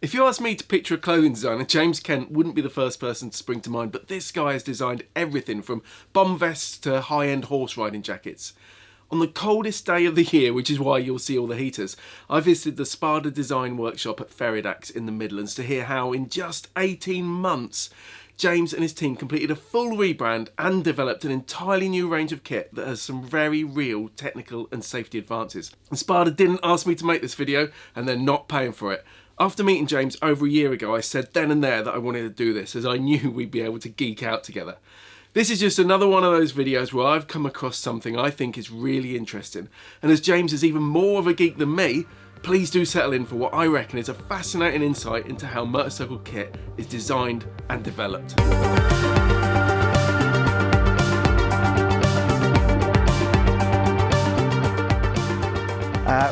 If you ask me to picture a clothing designer, James Kent wouldn't be the first person to spring to mind, but this guy has designed everything from bomb vests to high-end horse riding jackets. On the coldest day of the year, which is why you'll see all the heaters, I visited the Spada design workshop at Ferridax in the Midlands to hear how in just 18 months James and his team completed a full rebrand and developed an entirely new range of kit that has some very real technical and safety advances. And Spada didn't ask me to make this video, and they're not paying for it. After meeting James over a year ago, I said then and there that I wanted to do this, as I knew we'd be able to geek out together. This is just another one of those videos where I've come across something I think is really interesting, and as James is even more of a geek than me, please do settle in for what I reckon is a fascinating insight into how motorcycle kit is designed and developed.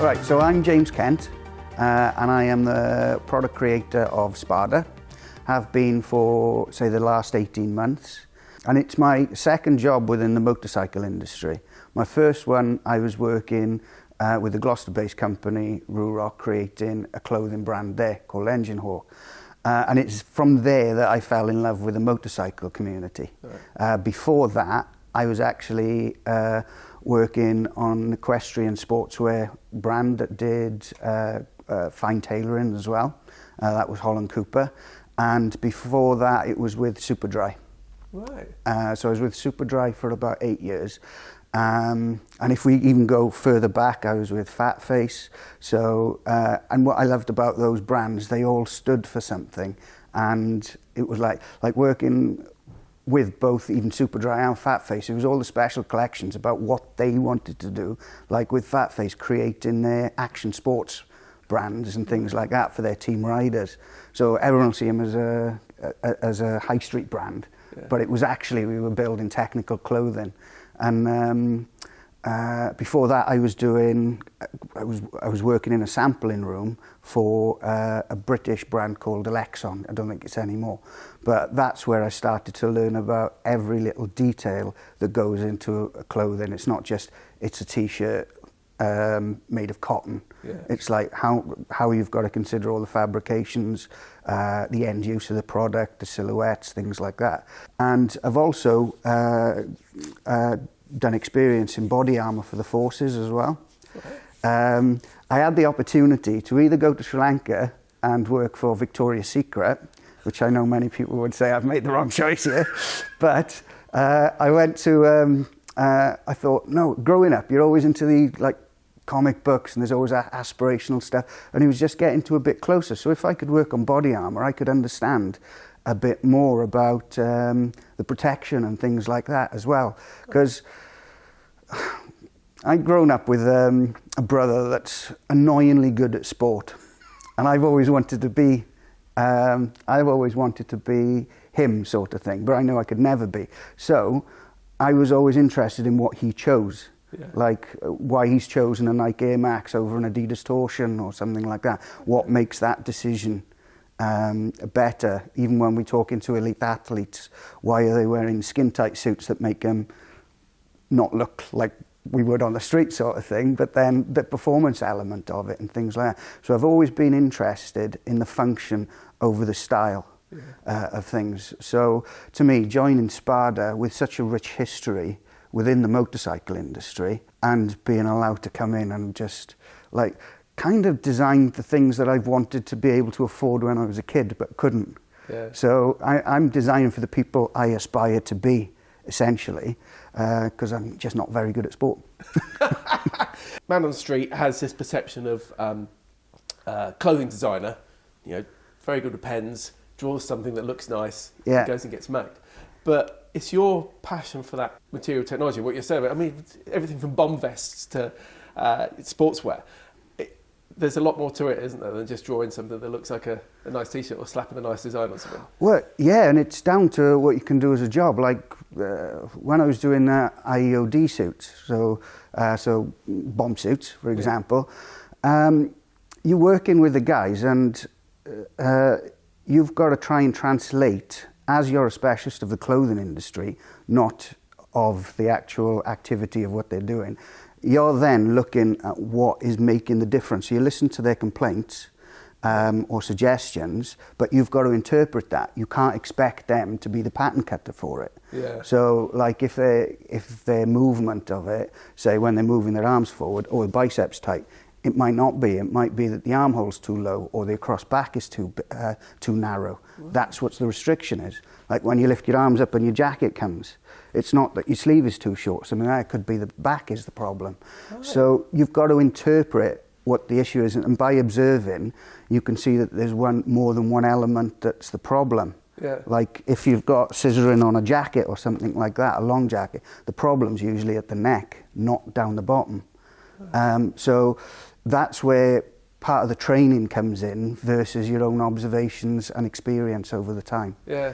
Right, so I'm James Kent, and I am the product creator of Spada. Have been for, say, the last 18 months. And it's my second job within the motorcycle industry. My first one, I was working with a Gloucester-based company, Ruroc, creating a clothing brand there called EngineHawk. And it's from there that I fell in love with the motorcycle community. Right. Before that, I was actually working on an equestrian sportswear brand that did fine tailoring as well. That was Holland Cooper. And before that, it was with Superdry. Right. So I was with Superdry for about 8 years. And if we even go further back, I was with Fat Face. So, and what I loved about those brands, they all stood for something. And it was like working with both even Superdry and Fat Face, it was all the special collections about what they wanted to do. Like with Fat Face, creating their action sports brands and things like that for their team riders. So everyone will see them as a high street brand. Yeah. But it was actually, we were building technical clothing. And before that, I was working in a sampling room for a British brand called Alexon. I don't think it's anymore. But that's where I started to learn about every little detail that goes into a clothing. It's not just, it's a t-shirt made of cotton. Yeah. It's like how you've got to consider all the fabrications, the end use of the product, the silhouettes, things like that. And I've also done experience in body armour for the forces as well. Okay. I had the opportunity to either go to Sri Lanka and work for Victoria's Secret, which I know many people would say I've made the wrong choice here, but I went to, I thought, no, growing up, you're always into the comic books and there's always aspirational stuff, and it was just getting to a bit closer. So if I could work on body armour, I could understand a bit more about the protection and things like that as well. Because I'd grown up with a brother that's annoyingly good at sport, and I've always wanted to be him, sort of thing, but I know I could never be. So I was always interested in what he chose. Yeah. Like why he's chosen a Nike Air Max over an Adidas Torsion or something like that. What makes that decision better? Even when we're talking to elite athletes, why are they wearing skin-tight suits that make them not look like we would on the street, sort of thing, but then the performance element of it and things like that. So I've always been interested in the function over the style. Yeah. Of things. So to me, joining Spada with such a rich history within the motorcycle industry and being allowed to come in and just kind of design the things that I've wanted to be able to afford when I was a kid but couldn't. Yeah. So I'm designing for the people I aspire to be, essentially, because I'm just not very good at sport. Man on the street has this perception of clothing designer, very good with pens, draws something that looks nice, yeah, goes and gets made. But it's your passion for that material technology, what you're saying about, I mean, everything from bomb vests to sportswear. There's a lot more to it, isn't there, than just drawing something that looks like a nice t-shirt or slapping a nice design on something. Well, yeah, and it's down to what you can do as a job. Like when I was doing IEOD suits, so bomb suits, for example, you're working with the guys and you've got to try and translate, as you're a specialist of the clothing industry, not of the actual activity of what they're doing. You're then looking at what is making the difference. You listen to their complaints, or suggestions, but you've got to interpret that. You can't expect them to be the pattern cutter for it. Yeah. So, like if their movement of it, say when they're moving their arms forward or the biceps tight, it might not be. It might be that the armhole's too low or the across back is too narrow. Right. That's what the restriction is. Like when you lift your arms up and your jacket comes, it's not that your sleeve is too short. Something like that could be the back is the problem. Right. So you've got to interpret what the issue is, and by observing, you can see that there's more than one element that's the problem. Yeah. Like if you've got scissoring on a jacket or something like that, a long jacket, the problem's usually at the neck, not down the bottom. So that's where part of the training comes in versus your own observations and experience over the time. Yeah.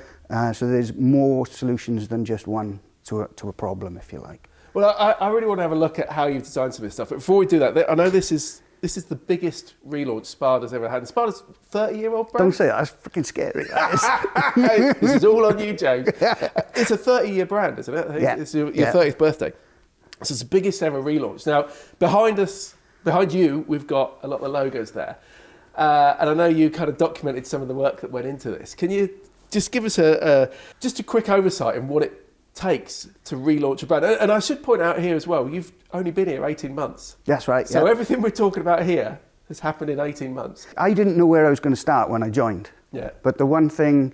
So there's more solutions than just one to a problem, if you like. Well, I really want to have a look at how you've designed some of this stuff. But before we do that, I know this is the biggest relaunch Spada's ever had. And Spada's 30-year-old brand? Don't say that. That's freaking scary. That is. This is all on you, James. It's a 30-year brand, isn't it? Yeah. It's your 30th birthday. So it's the biggest ever relaunch. Now, behind you, we've got a lot of the logos there. And I know you kind of documented some of the work that went into this. Can you just give us just a quick oversight in what it takes to relaunch a brand? And I should point out here as well, you've only been here 18 months. That's right. So everything we're talking about here has happened in 18 months. I didn't know where I was going to start when I joined. Yeah. But the one thing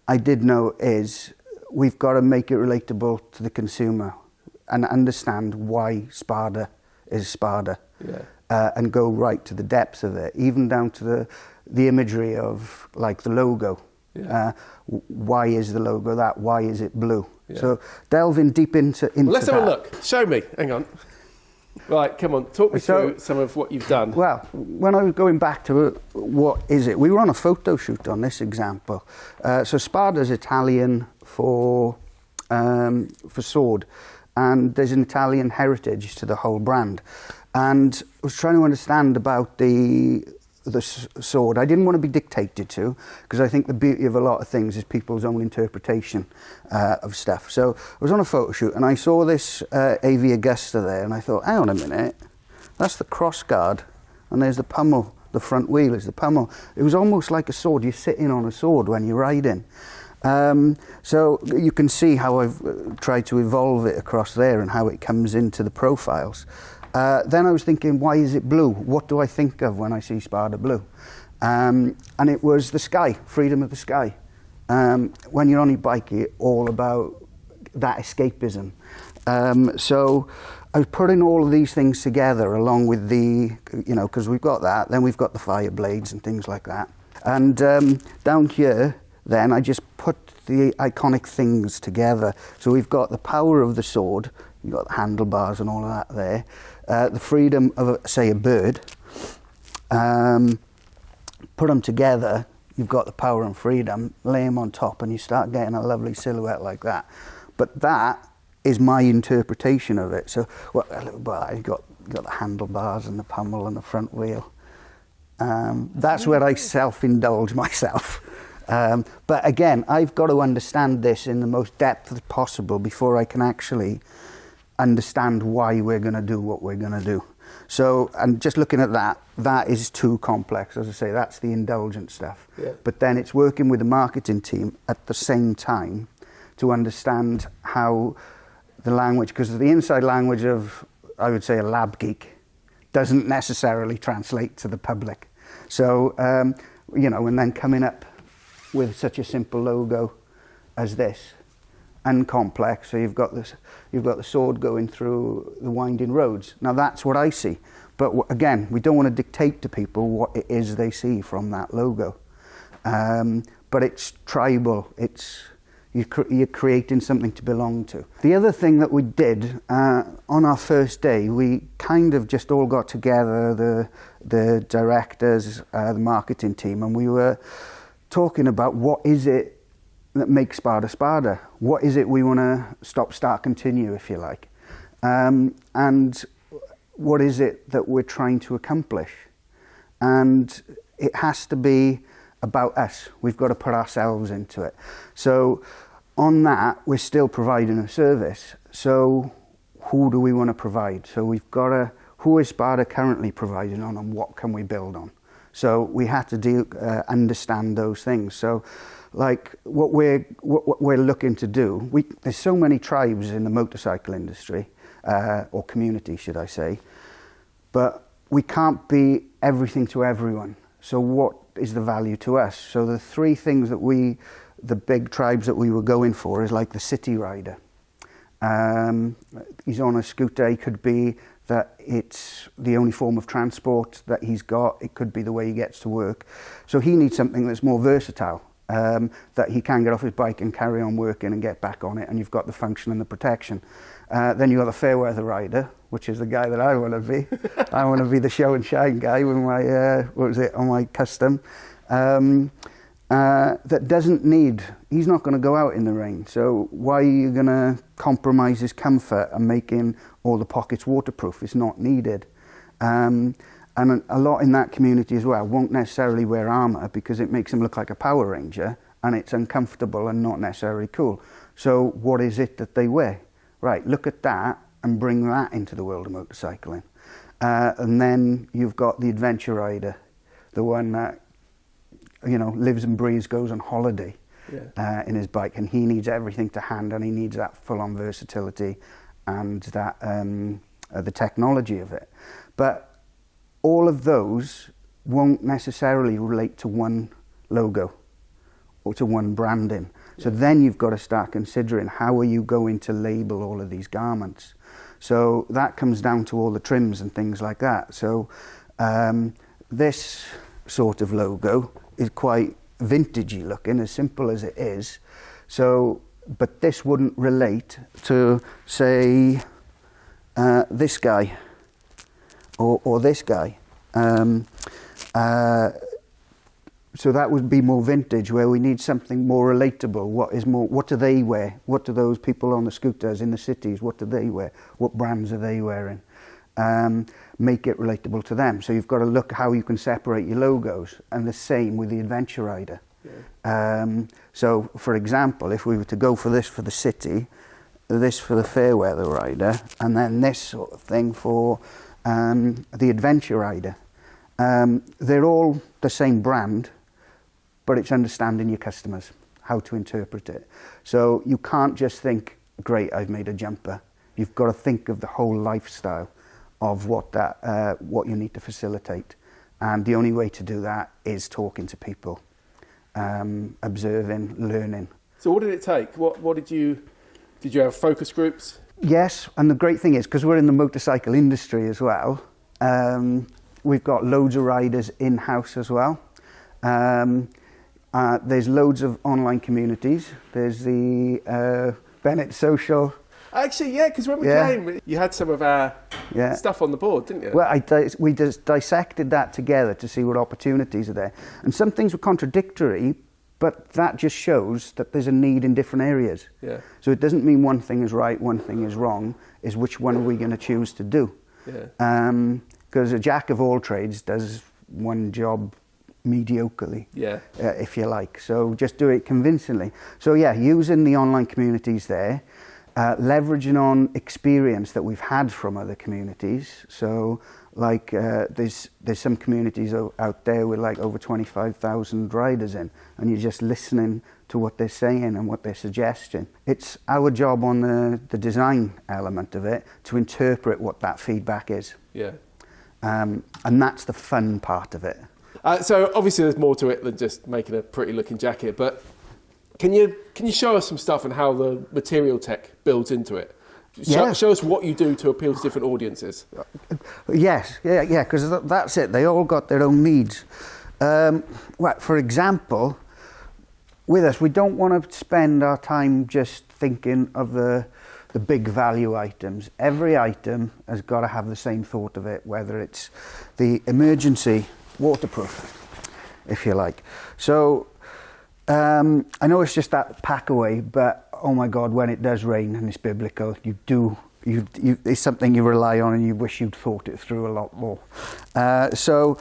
I did know is we've got to make it relatable to the consumer and understand why Spada is Spada. Yeah. And go right to the depths of it, even down to the imagery of like the logo. Yeah. Why is the logo that? Why is it blue? Yeah. So delving deep into well, let's that. have a look. Show me. Hang on. Right, come on. Talk me through some of what you've done. Well, when I was going back to what is it, we were on a photo shoot on this example. So Spada's Italian for sword, and there's an Italian heritage to the whole brand. And I was trying to understand about the sword. I didn't want to be dictated to, because I think the beauty of a lot of things is people's own interpretation of stuff. So I was on a photo shoot and I saw this AV Augusta there, and I thought, hang on a minute, that's the cross guard, and there's the pommel, the front wheel is the pommel. It was almost like a sword. You're sitting on a sword when you're riding. So you can see how I've tried to evolve it across there and how it comes into the profiles. Then I was thinking, why is it blue? What do I think of when I see Spada blue? And it was the sky, freedom of the sky. When you're on your bike, you're all about that escapism. So I was putting all of these things together along with because we've got that, then we've got the fire blades and things like that. And down here, then I just put the iconic things together. So we've got the power of the sword, you've got the handlebars and all of that there. The freedom of, say, a bird. Put them together, you've got the power and freedom, lay them on top and you start getting a lovely silhouette like that. But that is my interpretation of it. So I got the handlebars and the pommel and the front wheel. That's where I self-indulge myself. But again, I've got to understand this in the most depth possible before I can actually understand why we're going to do what we're going to do. So, and just looking at that is too complex. As I say, that's the indulgent stuff. Yeah. But then it's working with the marketing team at the same time to understand how the language, because the inside language of, I would say, a lab geek doesn't necessarily translate to the public. So, and then coming up with such a simple logo as this, and complex. So you've got the sword going through the winding roads. Now that's what I see. But again, we don't want to dictate to people what it is they see from that logo. But it's tribal. You're creating something to belong to. The other thing that we did on our first day, we kind of just all got together, the directors, the marketing team, and we were talking about what is it that makes Spada Spada. What is it we want to stop, start, continue, if you like? And what is it that we're trying to accomplish? And it has to be about us. We've got to put ourselves into it. So on that, we're still providing a service. So who do we want to provide? So we've got who is Spada currently providing on, and what can we build on? So we had to understand those things. So like what we're looking to do, there's so many tribes in the motorcycle industry, or community should I say, but we can't be everything to everyone. So what is the value to us? So the three things that the big tribes that we were going for is like the city rider. He's on a scooter. It could be that it's the only form of transport that he's got. It could be the way he gets to work. So he needs something that's more versatile, that he can get off his bike and carry on working and get back on it, and you've got the function and the protection. Then you've got the fair weather rider, which is the guy that I want to be. I want to be the show and shine guy with my, on my custom. That doesn't need, he's not going to go out in the rain. So why are you going to compromise his comfort and making all the pockets waterproof? It's not needed. And a lot in that community as well won't necessarily wear armour because it makes them look like a Power Ranger, and it's uncomfortable and not necessarily cool. So what is it that they wear? Right, look at that and bring that into the world of motorcycling. And then you've got the adventure rider, the one that, you know, lives and breathes, goes on holiday in his bike, and he needs everything to hand, and he needs that full-on versatility and that the technology of it. But all of those won't necessarily relate to one logo or to one branding. So then you've got to start considering how are you going to label all of these garments. So that comes down to all the trims and things like that. So this sort of logo is quite vintagey looking, as simple as it is. So, but this wouldn't relate to, say, this guy or this guy. So that would be more vintage, where we need something more relatable. What do they wear? What do those people on the scooters in the cities, what do they wear? What brands are they wearing? Make it relatable to them. So you've got to look how you can separate your logos, and the same with the adventure rider. So for example, if we were to go for this for the city, this for the fair weather rider, and then this sort of thing for the adventure rider, they're all the same brand, but it's understanding your customers, how to interpret it. So you can't just think, great, I've made a jumper. You've got to think of the whole lifestyle of what you need to facilitate. And the only way to do that is talking to people, observing, learning. So what did it take? Did you have focus groups? Yes, and the great thing is, because we're in the motorcycle industry as well, we've got loads of riders in-house as well. There's loads of online communities. There's the Bennett Social. Actually, yeah, because when we came, you had some of our stuff on the board, didn't you? Well, we just dissected that together to see what opportunities are there. And some things were contradictory, but that just shows that there's a need in different areas. Yeah. So it doesn't mean one thing is right, one thing is wrong. Is which one are we going to choose to do? Yeah. Because a jack of all trades does one job mediocrely, if you like. So just do it convincingly. So yeah, using the online communities there, leveraging on experience that we've had from other communities. So like there's some communities out there with like over 25,000 riders in, and you're just listening to what they're saying and what they're suggesting. It's our job on the design element of it to interpret what that feedback is. Yeah. And that's the fun part of it. So obviously there's more to it than just making a pretty looking jacket, but can you show us some stuff and how the material tech builds into it? Show us what you do to appeal to different audiences. Yes, because that's it. They all got their own needs. For example, with us, we don't want to spend our time just thinking of the big value items. Every item has got to have the same thought of it, whether it's the emergency waterproof, if you like. So I know it's just that pack away, but oh my God, when it does rain and it's biblical, it's something you rely on and you wish you'd thought it through a lot more. So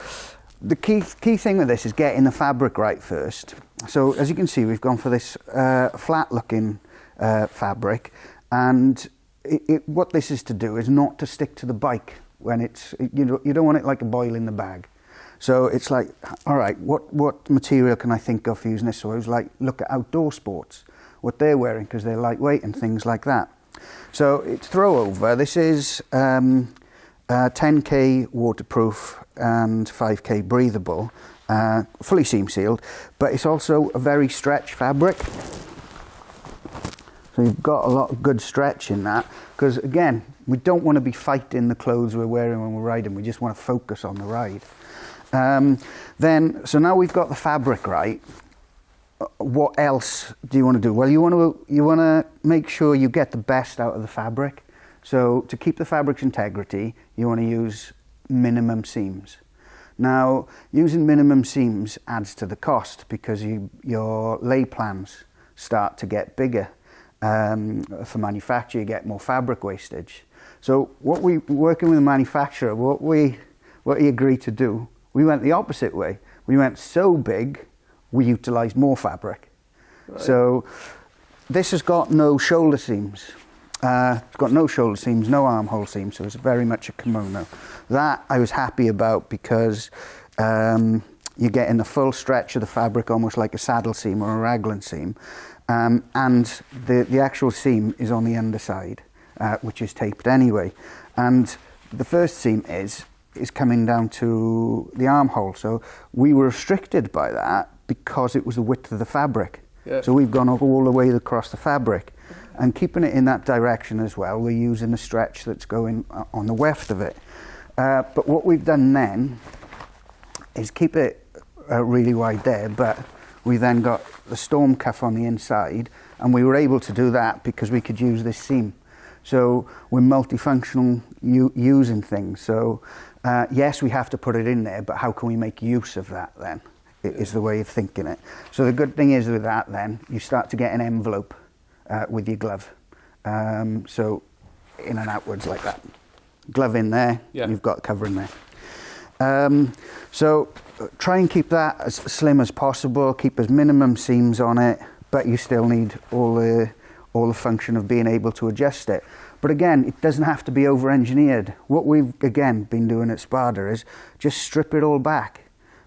the key thing with this is getting the fabric right first. So as you can see, we've gone for this flat looking fabric, and what this is to do is not to stick to the bike when it's, you don't want it like a boil in the bag. So it's like, all right, what material can I think of for using this? So I was like, look at outdoor sports, what they're wearing, because they're lightweight and things like that. So it's throw over. This is 10K waterproof and 5K breathable, fully seam sealed, but it's also a very stretch fabric. So you've got a lot of good stretch in that, because again, we don't want to be fighting the clothes we're wearing when we're riding. We just want to focus on the ride. So now we've got the fabric right. What else do you want to do? Well, you want to make sure you get the best out of the fabric. So to keep the fabric's integrity, you want to use minimum seams. Now, using minimum seams adds to the cost because your lay plans start to get bigger. For manufacture, you get more fabric wastage. So working with the manufacturer, what he agreed to do, we went the opposite way. We went so big, we utilised more fabric. Right. So this has got no shoulder seams. It's got no shoulder seams, no armhole seams, so it's very much a kimono. That I was happy about because you're getting the full stretch of the fabric, almost like a saddle seam or a raglan seam. And the actual seam is on the underside, which is taped anyway. And the first seam is coming down to the armhole. So we were restricted by that because it was the width of the fabric. Yeah. So we've gone all the way across the fabric. And keeping it in that direction as well, we're using the stretch that's going on the weft of it. But what we've done then is keep it really wide there, but we then got the storm cuff on the inside, and we were able to do that because we could use this seam. So we're multifunctional using things. So yes, we have to put it in there, but how can we make use of that then? Is the way of thinking it. So the good thing is with that then, you start to get an envelope with your glove. So in and outwards like that. Glove in there, you've got cover in there. So try and keep that as slim as possible, keep as minimum seams on it, but you still need all the function of being able to adjust it. But again, it doesn't have to be over-engineered. What we've, again, been doing at Spada is just strip it all back.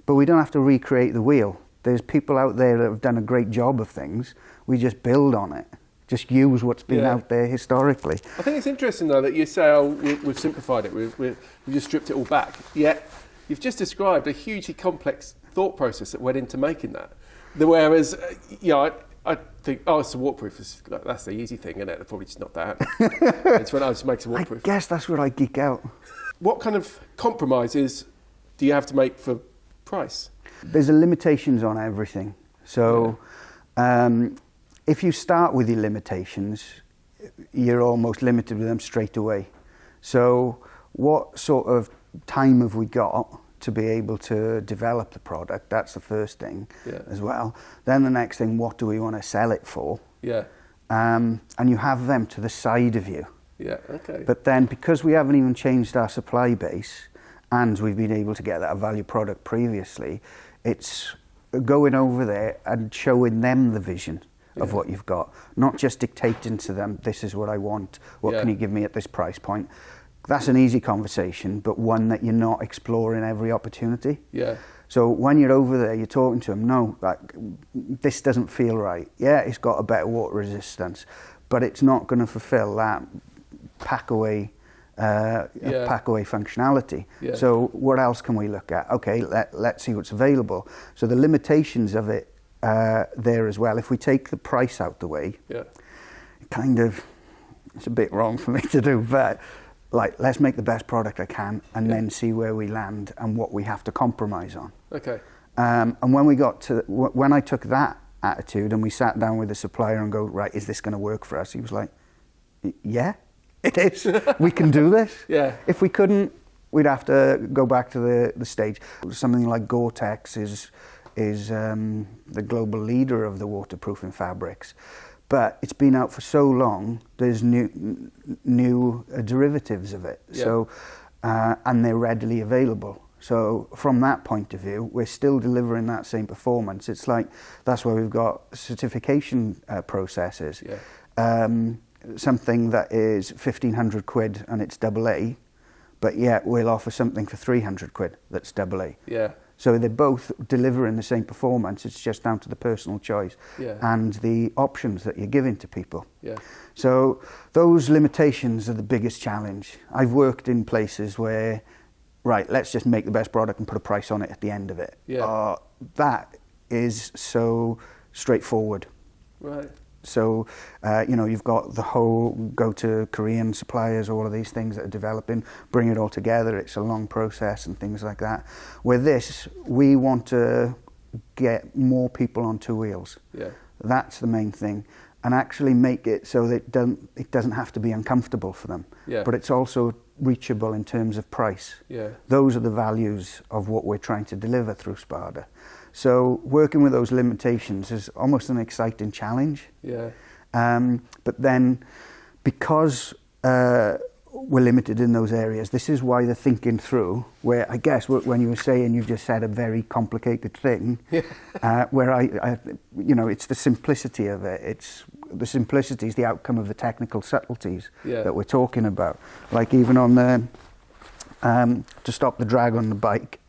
But we don't have to recreate the wheel. There's people out there that have done a great job of things. We just build on it. Just use what's been out there historically. I think it's interesting, though, that you say, oh, we've simplified it. We've just stripped it all back. Yet you've just described a hugely complex thought process that went into making that. Whereas, I think, it's a waterproof. That's the easy thing, isn't it? They're probably just not that. It's when I just makes it waterproof. I guess that's where I geek out. What kind of compromises do you have to make for price? There's limitations on everything. So if you start with your limitations, you're almost limited with them straight away. So what sort of time have we got to be able to develop the product? That's the first thing as well. Then the next thing, what do we want to sell it for? Yeah. And you have them to the side of you. Yeah, okay. But then because we haven't even changed our supply base and we've been able to get that value product previously, it's going over there and showing them the vision of what you've got, not just dictating to them, this is what I want, what can you give me at this price point? That's an easy conversation, but one that you're not exploring every opportunity. Yeah. So when you're over there, you're talking to them, no, like, this doesn't feel right. Yeah, it's got a better water resistance, but it's not going to fulfill that pack away functionality. Yeah. So what else can we look at? Okay, let's see what's available. So the limitations of it there as well. If we take the price out the way, it's a bit wrong for me to do, but like, let's make the best product I can and then see where we land and what we have to compromise on. Okay. And when I took that attitude and we sat down with the supplier and go, right, is this going to work for us? He was like, yeah, it is. We can do this. Yeah. If we couldn't, we'd have to go back to the stage. Something like Gore-Tex is the global leader of the waterproofing fabrics. But it's been out for so long, there's new derivatives of it. Yeah. So, and they're readily available. So from that point of view, we're still delivering that same performance. It's like, that's why we've got certification processes. Yeah. Something that is 1,500 quid and it's AA, but yet we'll offer something for 300 quid that's AA. Yeah. So they're both delivering the same performance. It's just down to the personal choice and the options that you're giving to people. Yeah. So those limitations are the biggest challenge. I've worked in places where, right, let's just make the best product and put a price on it at the end of it. Yeah. That is so straightforward. Right. So, you've got the whole go to Korean suppliers, all of these things that are developing, bring it all together. It's a long process and things like that. With this, we want to get more people on two wheels. Yeah. That's the main thing. And actually make it so that it doesn't have to be uncomfortable for them. Yeah. But it's also reachable in terms of price. Yeah. Those are the values of what we're trying to deliver through Spada. So working with those limitations is almost an exciting challenge. Yeah. But then, because we're limited in those areas, this is why the thinking through, where I guess when you were saying, you've just said a very complicated thing, where I it's the simplicity of it. It's the simplicity is the outcome of the technical subtleties that we're talking about. Like even on the to stop the drag on the bike.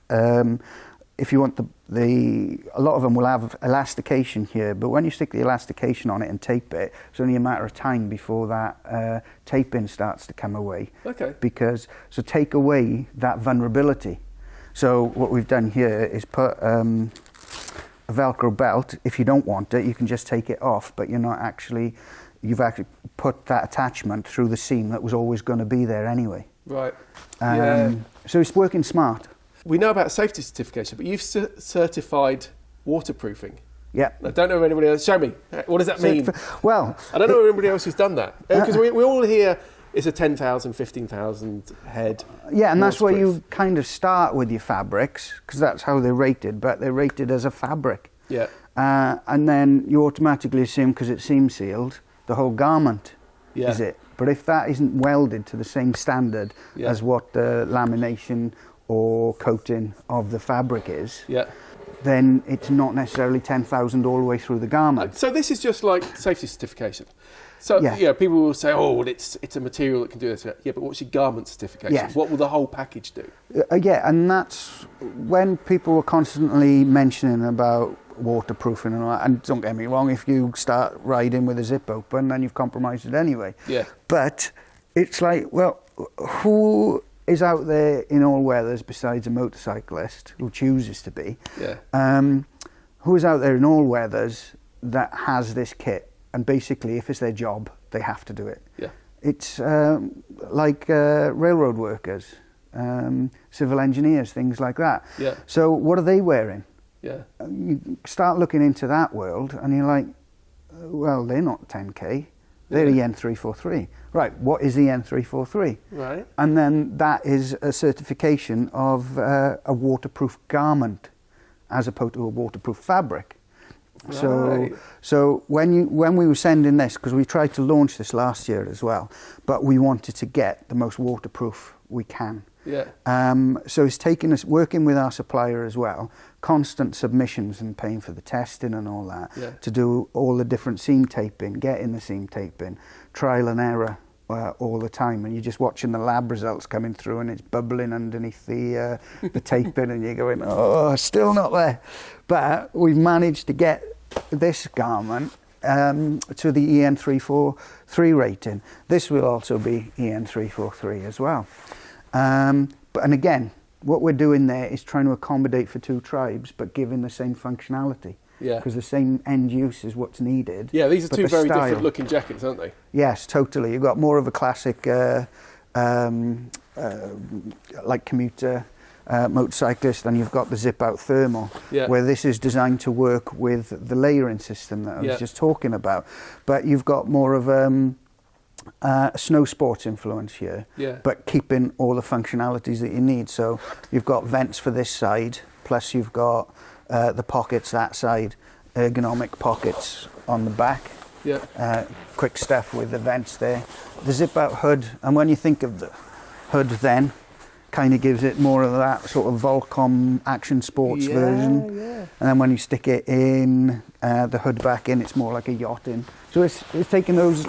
If you want a lot of them will have elastication here, but when you stick the elastication on it and tape it, it's only a matter of time before that taping starts to come away. Okay. So take away that vulnerability. So what we've done here is put a Velcro belt. If you don't want it, you can just take it off, but you've actually put that attachment through the seam that was always going to be there anyway. Right. So it's working smart. We know about safety certification, but you've certified waterproofing. Yeah. I don't know if anybody else. Show me. What does that mean? Well, I don't know if anybody else who's done that. Because we all hear it's a 10,000, 15,000 head. Yeah, and that's where waterproof. you kind of start with your fabrics, because that's how they're rated, but they're rated as a fabric. Yeah. And then you automatically assume, because it's seam sealed, the whole garment is it. But if that isn't welded to the same standard as what the lamination or coating of the fabric is, then it's not necessarily 10,000 all the way through the garment. So this is just like safety certification. So people will say, oh, well, it's a material that can do this. Yeah, but what's your garment certification? Yes. What will the whole package do? And that's when people were constantly mentioning about waterproofing and all that. And don't get me wrong, if you start riding with a zip open, then you've compromised it anyway. Yeah. But it's like, well, who is out there in all weathers besides a motorcyclist who chooses to be? Who is out there in all weathers that has this kit? And basically, if it's their job, they have to do it. Yeah. It's like railroad workers, civil engineers, things like that. Yeah. So what are they wearing? Yeah. You start looking into that world, and you're like, well, they're not 10K. They're EN343. Right, what is EN343? Right. And then that is a certification of a waterproof garment as opposed to a waterproof fabric. Right. So when we were sending this, because we tried to launch this last year as well, but we wanted to get the most waterproof we can. Yeah. So it's taken us, working with our supplier as well, constant submissions and paying for the testing and all that, to do all the different seam taping, getting the seam taping, trial and error all the time, and you're just watching the lab results coming through, and it's bubbling underneath the taping, and you're going, oh, still not there. But we've managed to get this garment to the EN343 rating. This will also be EN343 as well. And again, what we're doing there is trying to accommodate for two tribes, but giving the same functionality. Yeah. Because the same end use is what's needed. Yeah, these are two very different looking jackets, aren't they? Yes, totally. You've got more of a classic, like commuter motorcyclist, and you've got the zip-out thermal, where this is designed to work with the layering system that I was just talking about. But you've got more of a snow sports influence here, but keeping all the functionalities that you need. So you've got vents for this side, plus you've got the pockets that side, ergonomic pockets on the back. Yeah. Quick stuff with the vents there. The zip-out hood, and when you think of the hood then, kind of gives it more of that sort of Volcom action sports version. Yeah. And then when you stick it in, the hood back in, it's more like a yachting. So it's taking those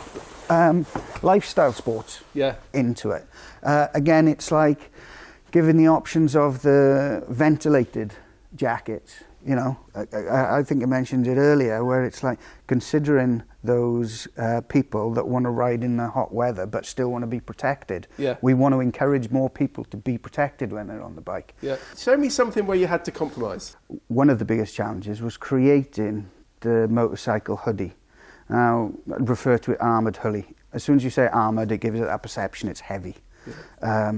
lifestyle sports Yeah. into it. Again, it's like giving the options of the ventilated jackets. You know, I think I mentioned it earlier, where it's like considering those people that want to ride in the hot weather but still want to be protected. Yeah. We want to encourage more people to be protected when they're on the bike. Yeah. Show me something where you had to compromise. One of the biggest challenges was creating the motorcycle hoodie. Now, I'd refer to it armoured hoodie. As soon as you say armoured, it gives it that perception it's heavy. Yeah.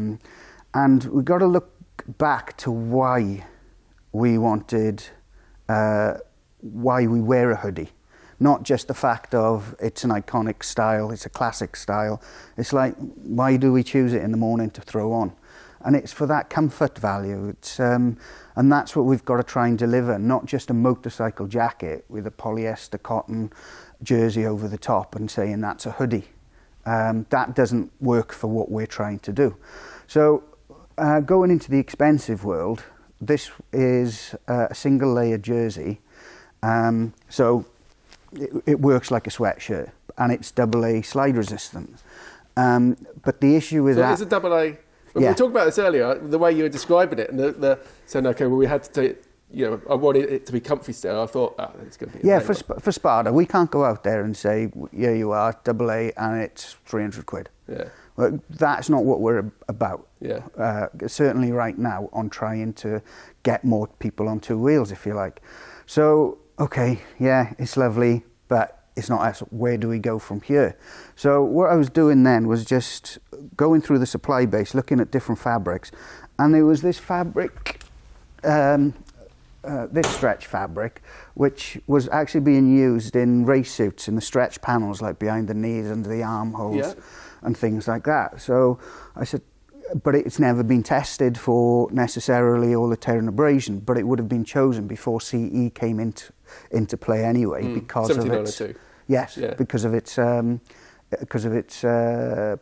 And we've got to look back to why we wanted, why we wear a hoodie. Not just the fact of it's an iconic style, it's a classic style. It's like, why do we choose it in the morning to throw on? And it's for that comfort value. It's, and that's what we've got to try and deliver, not just a motorcycle jacket with a polyester cotton jersey over the top and saying that's a hoodie. That doesn't work for what we're trying to do. So going into the expensive world, this is a single layer jersey. So it works like a sweatshirt, and it's AA slide resistant. But the issue with that... So it's a AA... Yeah. We were talking about this earlier, the way you were describing it, and saying, okay, well, we had to take, you know, I wanted it to be comfy still. I thought, it's going to be... Yeah, for Spada, we can't go out there and say, yeah, you are, AA, and it's 300 quid. Yeah. Well, that's not what we're about. Yeah. Certainly right now, on trying to get more people on two wheels, if you like. So, okay, yeah, it's lovely, but it's not us. Where do we go from here? So what I was doing then was just going through the supply base, looking at different fabrics, and there was this fabric, this stretch fabric, which was actually being used in race suits in the stretch panels, like behind the knees, under the armholes, and things like that. So I said, but it's never been tested for necessarily all the tear and abrasion, but it would have been chosen before CE came into play anyway, because of its, yes, yeah. because of its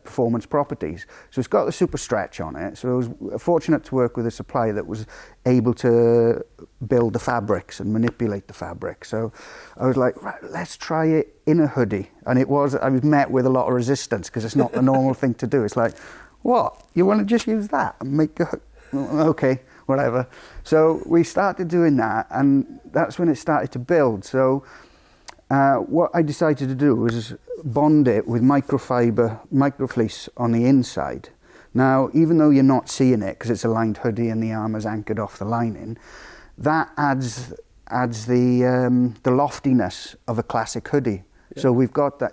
performance properties. So it's got the super stretch on it. So I was fortunate to work with a supplier that was able to build the fabrics and manipulate the fabric. So I was like, right, let's try it in a hoodie. And I was met with a lot of resistance, because it's not the normal thing to do. It's like, what? You want to just use that and make a... Okay, whatever. So we started doing that, and that's when it started to build. So what I decided to do was bond it with microfleece on the inside. Now, even though you're not seeing it because it's a lined hoodie and the armour's anchored off the lining, that adds the loftiness of a classic hoodie. Yeah. So we've got that.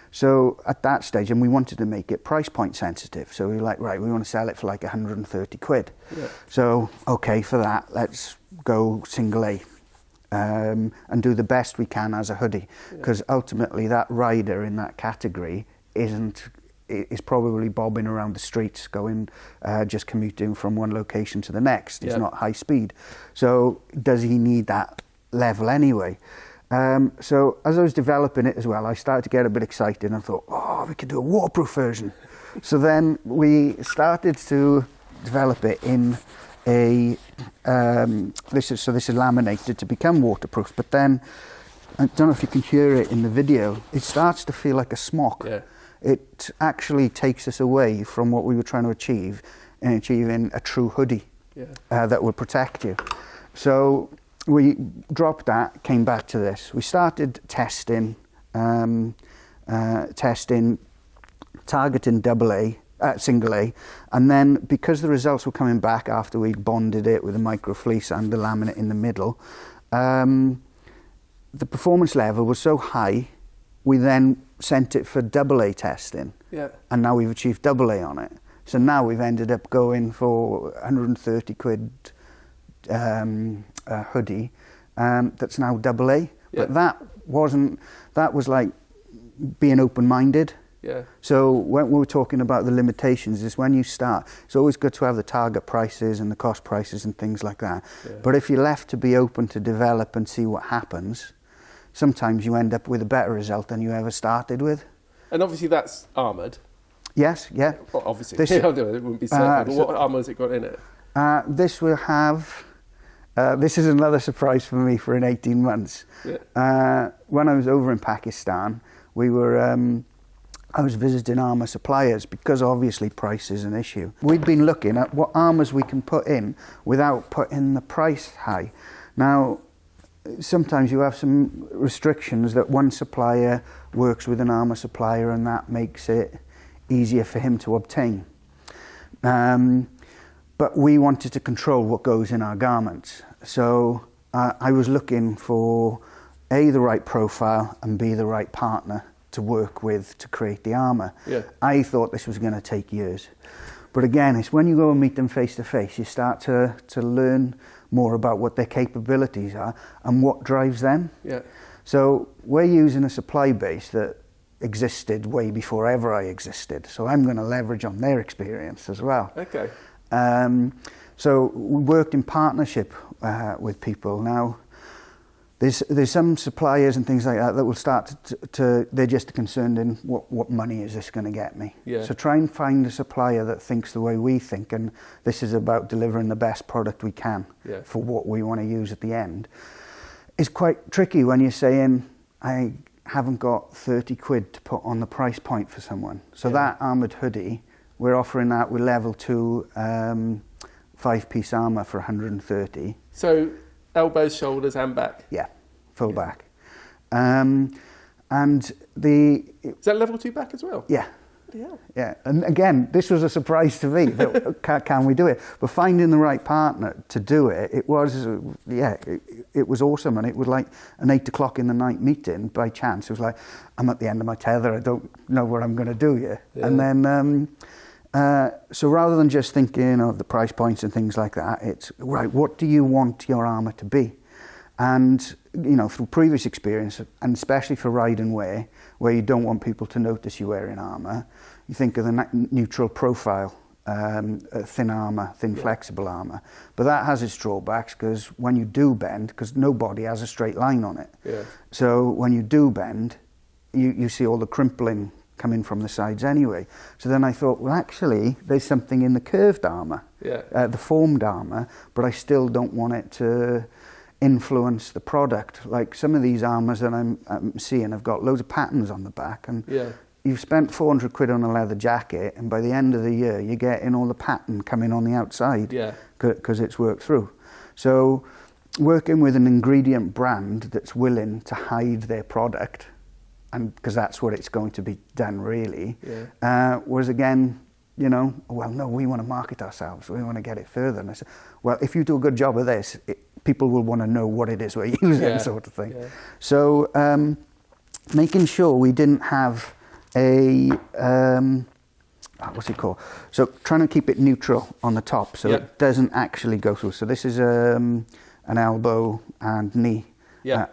So at that stage, and we wanted to make it price point sensitive. So we were like, right, we want to sell it for like 130 quid. Yeah. So, okay, for that, let's go single A. And do the best we can as a hoodie, because ultimately that rider in that category is probably bobbing around the streets, going just commuting from one location to the next. It's not high speed. So does he need that level anyway? So as I was developing it as well, I started to get a bit excited, and I thought, oh, we could do a waterproof version. So then we started to develop it in this is laminated to become waterproof, but then I don't know if you can hear it in the video, it starts to feel like a smock. Yeah. It actually takes us away from what we were trying to achieve in achieving a true hoodie that would protect you. So we dropped that, came back to this. We started testing, targeting AA, single A, and then because the results were coming back after we bonded it with a microfleece and the laminate in the middle, the performance level was so high, we then sent it for AA testing, and now we've achieved AA on it. So now we've ended up going for 130 quid hoodie that's now AA, but that was like being open-minded. Yeah. So when we were talking about the limitations, is when you start, it's always good to have the target prices and the cost prices and things like that. Yeah. But if you're left to be open to develop and see what happens, sometimes you end up with a better result than you ever started with. And obviously that's armoured. Yes, yeah. Well, obviously, it wouldn't be certain. What armour has it got in it? This will have... this is another surprise for me for in 18 months. Yeah. When I was over in Pakistan, I was visiting armour suppliers because obviously price is an issue. We'd been looking at what armours we can put in without putting the price high. Now, sometimes you have some restrictions that one supplier works with an armour supplier and that makes it easier for him to obtain. But we wanted to control what goes in our garments. So I was looking for A, the right profile, and B, the right partner to work with to create the armour. Yeah. I thought this was going to take years. But again, it's when you go and meet them face to face, you start to learn more about what their capabilities are and what drives them. Yeah. So we're using a supply base that existed way before ever I existed. So I'm going to leverage on their experience as well. Okay. So we worked in partnership with people. Now, there's some suppliers and things like that will start to they're just concerned in what money is this going to get me. Yeah. So try and find a supplier that thinks the way we think, and this is about delivering the best product we can for what we want to use at the end. It's quite tricky when you're saying, I haven't got 30 quid to put on the price point for someone. So that armoured hoodie, we're offering that with level 2 5-piece armour for 130. So elbows, shoulders and back? Yeah, full back. And the... Is that level 2 back as well? Yeah. Yeah. Yeah, and again, this was a surprise to me. That, can we do it? But finding the right partner to do it, it was awesome. And it was like an 8 o'clock in the night meeting by chance. It was like, I'm at the end of my tether. I don't know what I'm going to do yet. Yeah. And then, so rather than just thinking of the price points and things like that, it's, right, what do you want your armour to be? And, you know, through previous experience, and especially for ride and wear, where you don't want people to notice you're wearing armour, you think of the neutral profile, thin armour, thin flexible armour. But that has its drawbacks, because when you do bend, because no body has a straight line on it. Yeah. So when you do bend, you see all the crimpling coming from the sides anyway. So then I thought, well, actually, there's something in the curved armour, the formed armour, but I still don't want it to influence the product. Like some of these armours that I'm seeing have got loads of patterns on the back, and you've spent 400 quid on a leather jacket, and by the end of the year you're getting all the pattern coming on the outside because it's worked through. So working with an ingredient brand that's willing to hide their product, and because that's what it's going to be done really, was again, you know, well, no, we want to market ourselves, we want to get it further. And I said, well, if you do a good job of this, people will want to know what it is we're using, sort of thing. Yeah. So making sure we didn't have a, what's it called? So trying to keep it neutral on the top so it doesn't actually go through. So this is an elbow and knee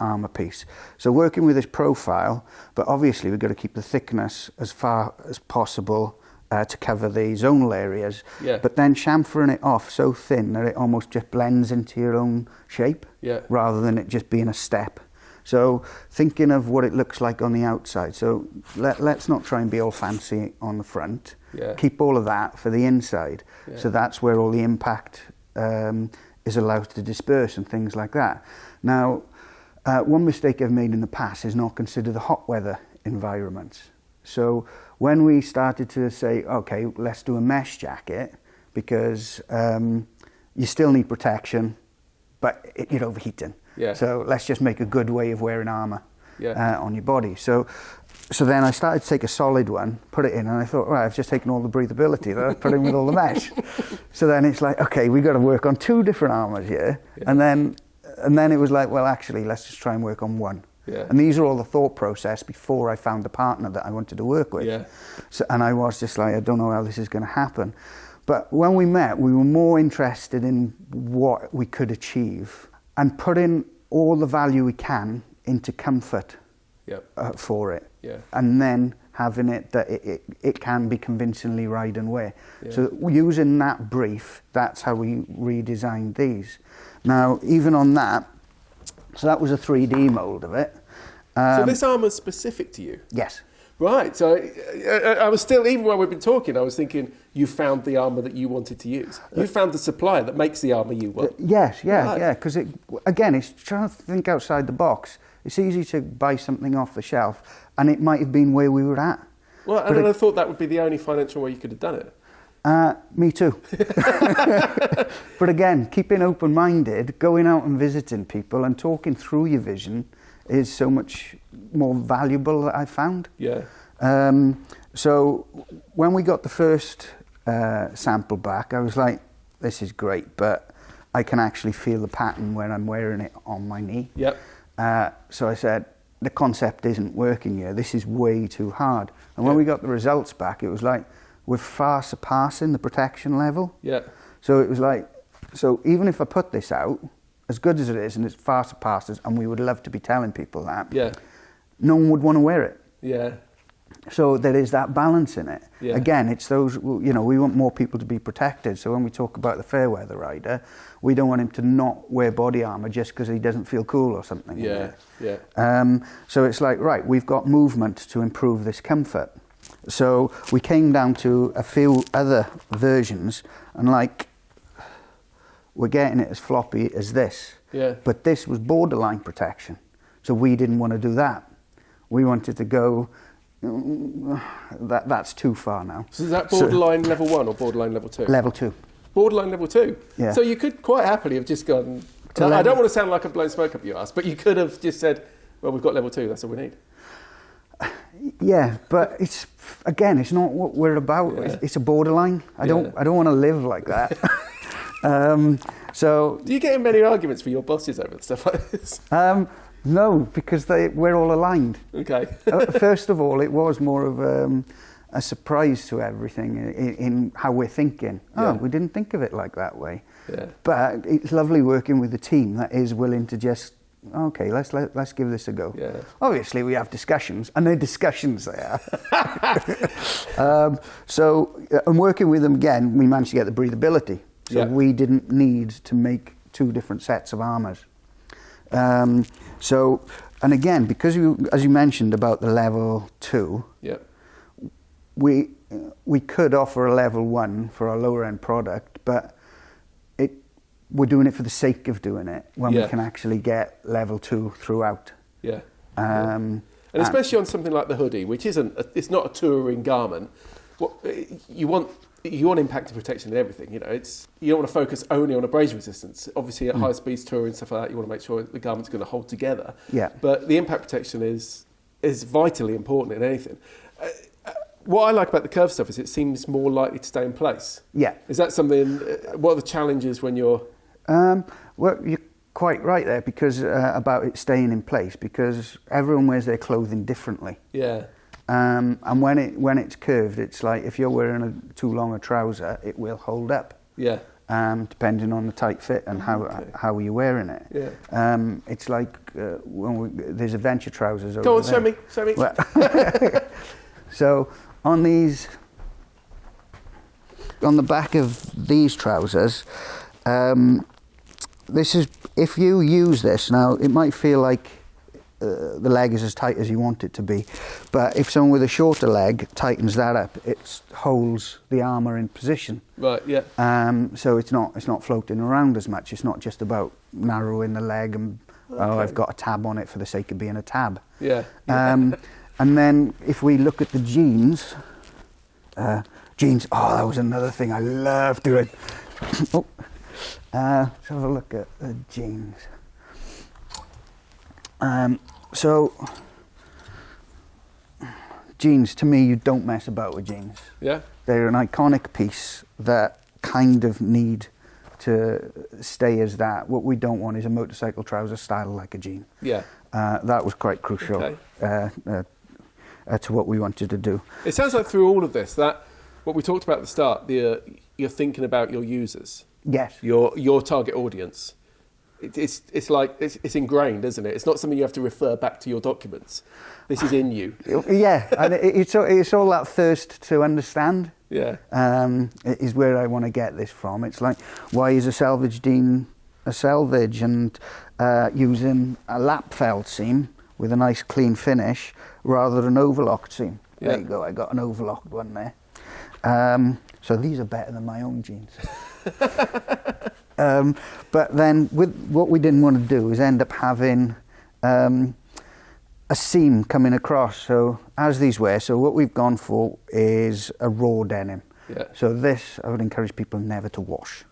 armour piece. So working with this profile, but obviously we've got to keep the thickness as far as possible to cover the zonal areas, but then chamfering it off so thin that it almost just blends into your own shape, rather than it just being a step. So thinking of what it looks like on the outside. So let's not try and be all fancy on the front. Keep all of that for the inside. So that's where all the impact is allowed to disperse and things like that. Now, one mistake I've made in the past is not consider the hot weather environments. So when we started to say, okay, let's do a mesh jacket, because you still need protection, but you're overheating. So let's just make a good way of wearing armour on your body. So then I started to take a solid one, put it in, and I thought, right, I've just taken all the breathability that I've put in with all the mesh. So then it's like, okay, we've got to work on 2 different armours here. And then it was like, well, actually, let's just try and work on one. And these are all the thought process before I found the partner that I wanted to work with. So, and I was just like, I don't know how this is going to happen. But when we met, we were more interested in what we could achieve and putting all the value we can into comfort for it. And then having it that it can be convincingly ride and wear. So using that brief, that's how we redesigned these. Now, even on that, so that was a 3D mould of it. So this armour's specific to you? Yes. Right, so I was still, even while we've been talking, I was thinking you found the armour that you wanted to use. You found the supplier that makes the armour you want. Yes, because again, it's trying to think outside the box. It's easy to buy something off the shelf, and it might have been where we were at. Well, and I thought that would be the only financial way you could have done it. Me too. But again, keeping open-minded, going out and visiting people and talking through your vision is so much more valuable, that I found. Yeah. So when we got the first sample back, I was like, this is great, but I can actually feel the pattern when I'm wearing it on my knee. Yep. So I said, the concept isn't working here. This is way too hard. And when we got the results back, it was like, we're far surpassing the protection level. Yeah. So it was like, so even if I put this out, as good as it is, and it's far surpasses, and we would love to be telling people that, Yeah. no one would want to wear it. Yeah. So there is that balance in it. Yeah. Again, it's those, you know, we want more people to be protected. So when we talk about the fair weather rider, we don't want him to not wear body armour just because he doesn't feel cool or something. Yeah. Yeah. So it's like, right, we've got movement to improve this comfort. So we came down to a few other versions, and like, we're getting it as floppy as this. Yeah. But this was borderline protection. So we didn't want to do that. We wanted to go, that's too far now. So is that borderline level 1 or borderline level 2? Level 2. Borderline level 2? Yeah. So you could quite happily have just gone, I don't want to sound like I'm blowing smoke up your ass, but you could have just said, well, we've got level 2, that's all we need. Yeah, but it's, again, it's not what we're about. Yeah. It's a borderline. I don't want to live like that. So do you get in many arguments for your bosses over stuff like this? No, because we're all aligned. Okay. First of all, it was more of a surprise to everything in how we're thinking. Yeah. Oh, we didn't think of it like that way. Yeah. But it's lovely working with a team that is willing to just, okay, let's give this a go. Yeah. Obviously, we have discussions, and they're discussions there. So, and working with them again, we managed to get the breathability. So we didn't need to make 2 different sets of armours. So, and again, because as you mentioned about the level 2, we could offer a level 1 for our lower end product, but we're doing it for the sake of doing it when we can actually get level 2 throughout. Yeah. And especially on something like the hoodie, which it's not a touring garment. You want impact and protection and everything. You know, you don't want to focus only on abrasion resistance. Obviously, at high speeds touring and stuff like that, you want to make sure the garment's going to hold together. Yeah. But the impact protection is vitally important in anything. What I like about the curve stuff is it seems more likely to stay in place. Yeah. Is that something? What are the challenges when you're? Well, you're quite right there because about it staying in place, because everyone wears their clothing differently. Yeah. And when it's curved, it's like if you're wearing too long a trouser, it will hold up. Yeah. Depending on the tight fit and how you're wearing it. Yeah. It's like there's adventure trousers over Go on, there. show me. Well, so on the back of these trousers, this is, if you use this now, it might feel like the leg is as tight as you want it to be, but if someone with a shorter leg tightens that up, it holds the armour in position. Right. Yeah. So it's not floating around as much. It's not just about narrowing the leg and I've got a tab on it for the sake of being a tab. Yeah. And then if we look at the jeans, that was another thing I love doing. Let's have a look at the jeans. So jeans, to me, you don't mess about with jeans. Yeah. They're an iconic piece that kind of need to stay as that. What we don't want is a motorcycle trouser style like a jean. Yeah. That was quite crucial to what we wanted to do. It sounds like through all of this, that what we talked about at the start, you're thinking about your users. Yes. Your target audience. It's like it's ingrained, isn't it? It's not something you have to refer back to your documents. This is in you. Yeah, and it's all that thirst to understand. Yeah. Is where I want to get this from. It's like, why is a salvage jean a salvage, and using a lap felt seam with a nice clean finish rather than an overlocked seam. Yeah. There you go, I got an overlocked one there. So these are better than my own jeans. But then with what we didn't want to do is end up having a seam coming across. So as these wear, so what we've gone for is a raw denim. Yeah. So this, I would encourage people never to wash.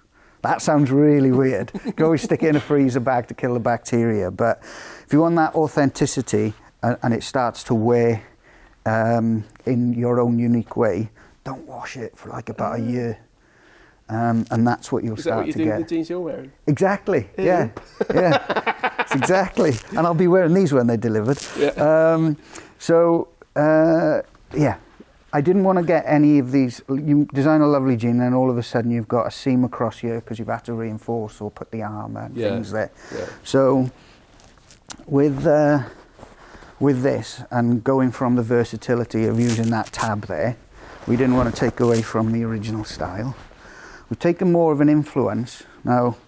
That sounds really weird. You can always stick it in a freezer bag to kill the bacteria. But if you want that authenticity and it starts to wear in your own unique way, don't wash it for like about a year. And that's what you'll start to get. Is that what you do with the jeans you're wearing? Exactly, yeah. Exactly. And I'll be wearing these when they're delivered. Yeah. Yeah. I didn't want to get any of these. You design a lovely jean and all of a sudden you've got a seam across here because you've had to reinforce or put the armour and things there. Yeah. So with this and going from the versatility of using that tab there, we didn't want to take away from the original style. We've taken more of an influence. Now,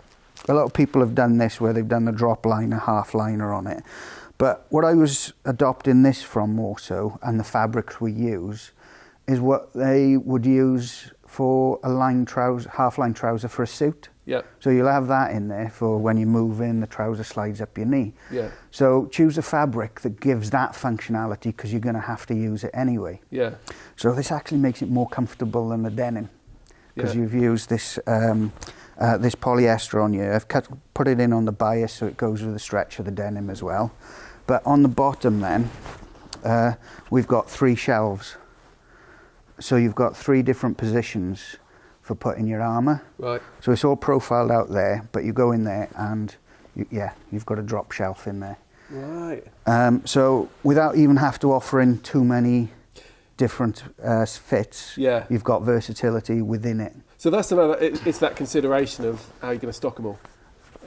a lot of people have done this where they've done the drop liner, half liner on it. But what I was adopting this from more so, and the fabrics we use, is what they would use for a line trouser, half line trouser for a suit. Yeah. So you'll have that in there for when you move in, the trouser slides up your knee. Yeah. So choose a fabric that gives that functionality because you're going to have to use it anyway. Yeah. So this actually makes it more comfortable than the denim because you've used this this polyester on here. I've put it in on the bias so it goes with the stretch of the denim as well. But on the bottom then, we've got 3 shelves. So you've got 3 different positions for putting your armour. Right. So it's all profiled out there, but you go in there and you've got a drop shelf in there. Right. So without even have to offer in too many different fits, you've got versatility within it. So that's another, it's that consideration of how you're going to stock them all.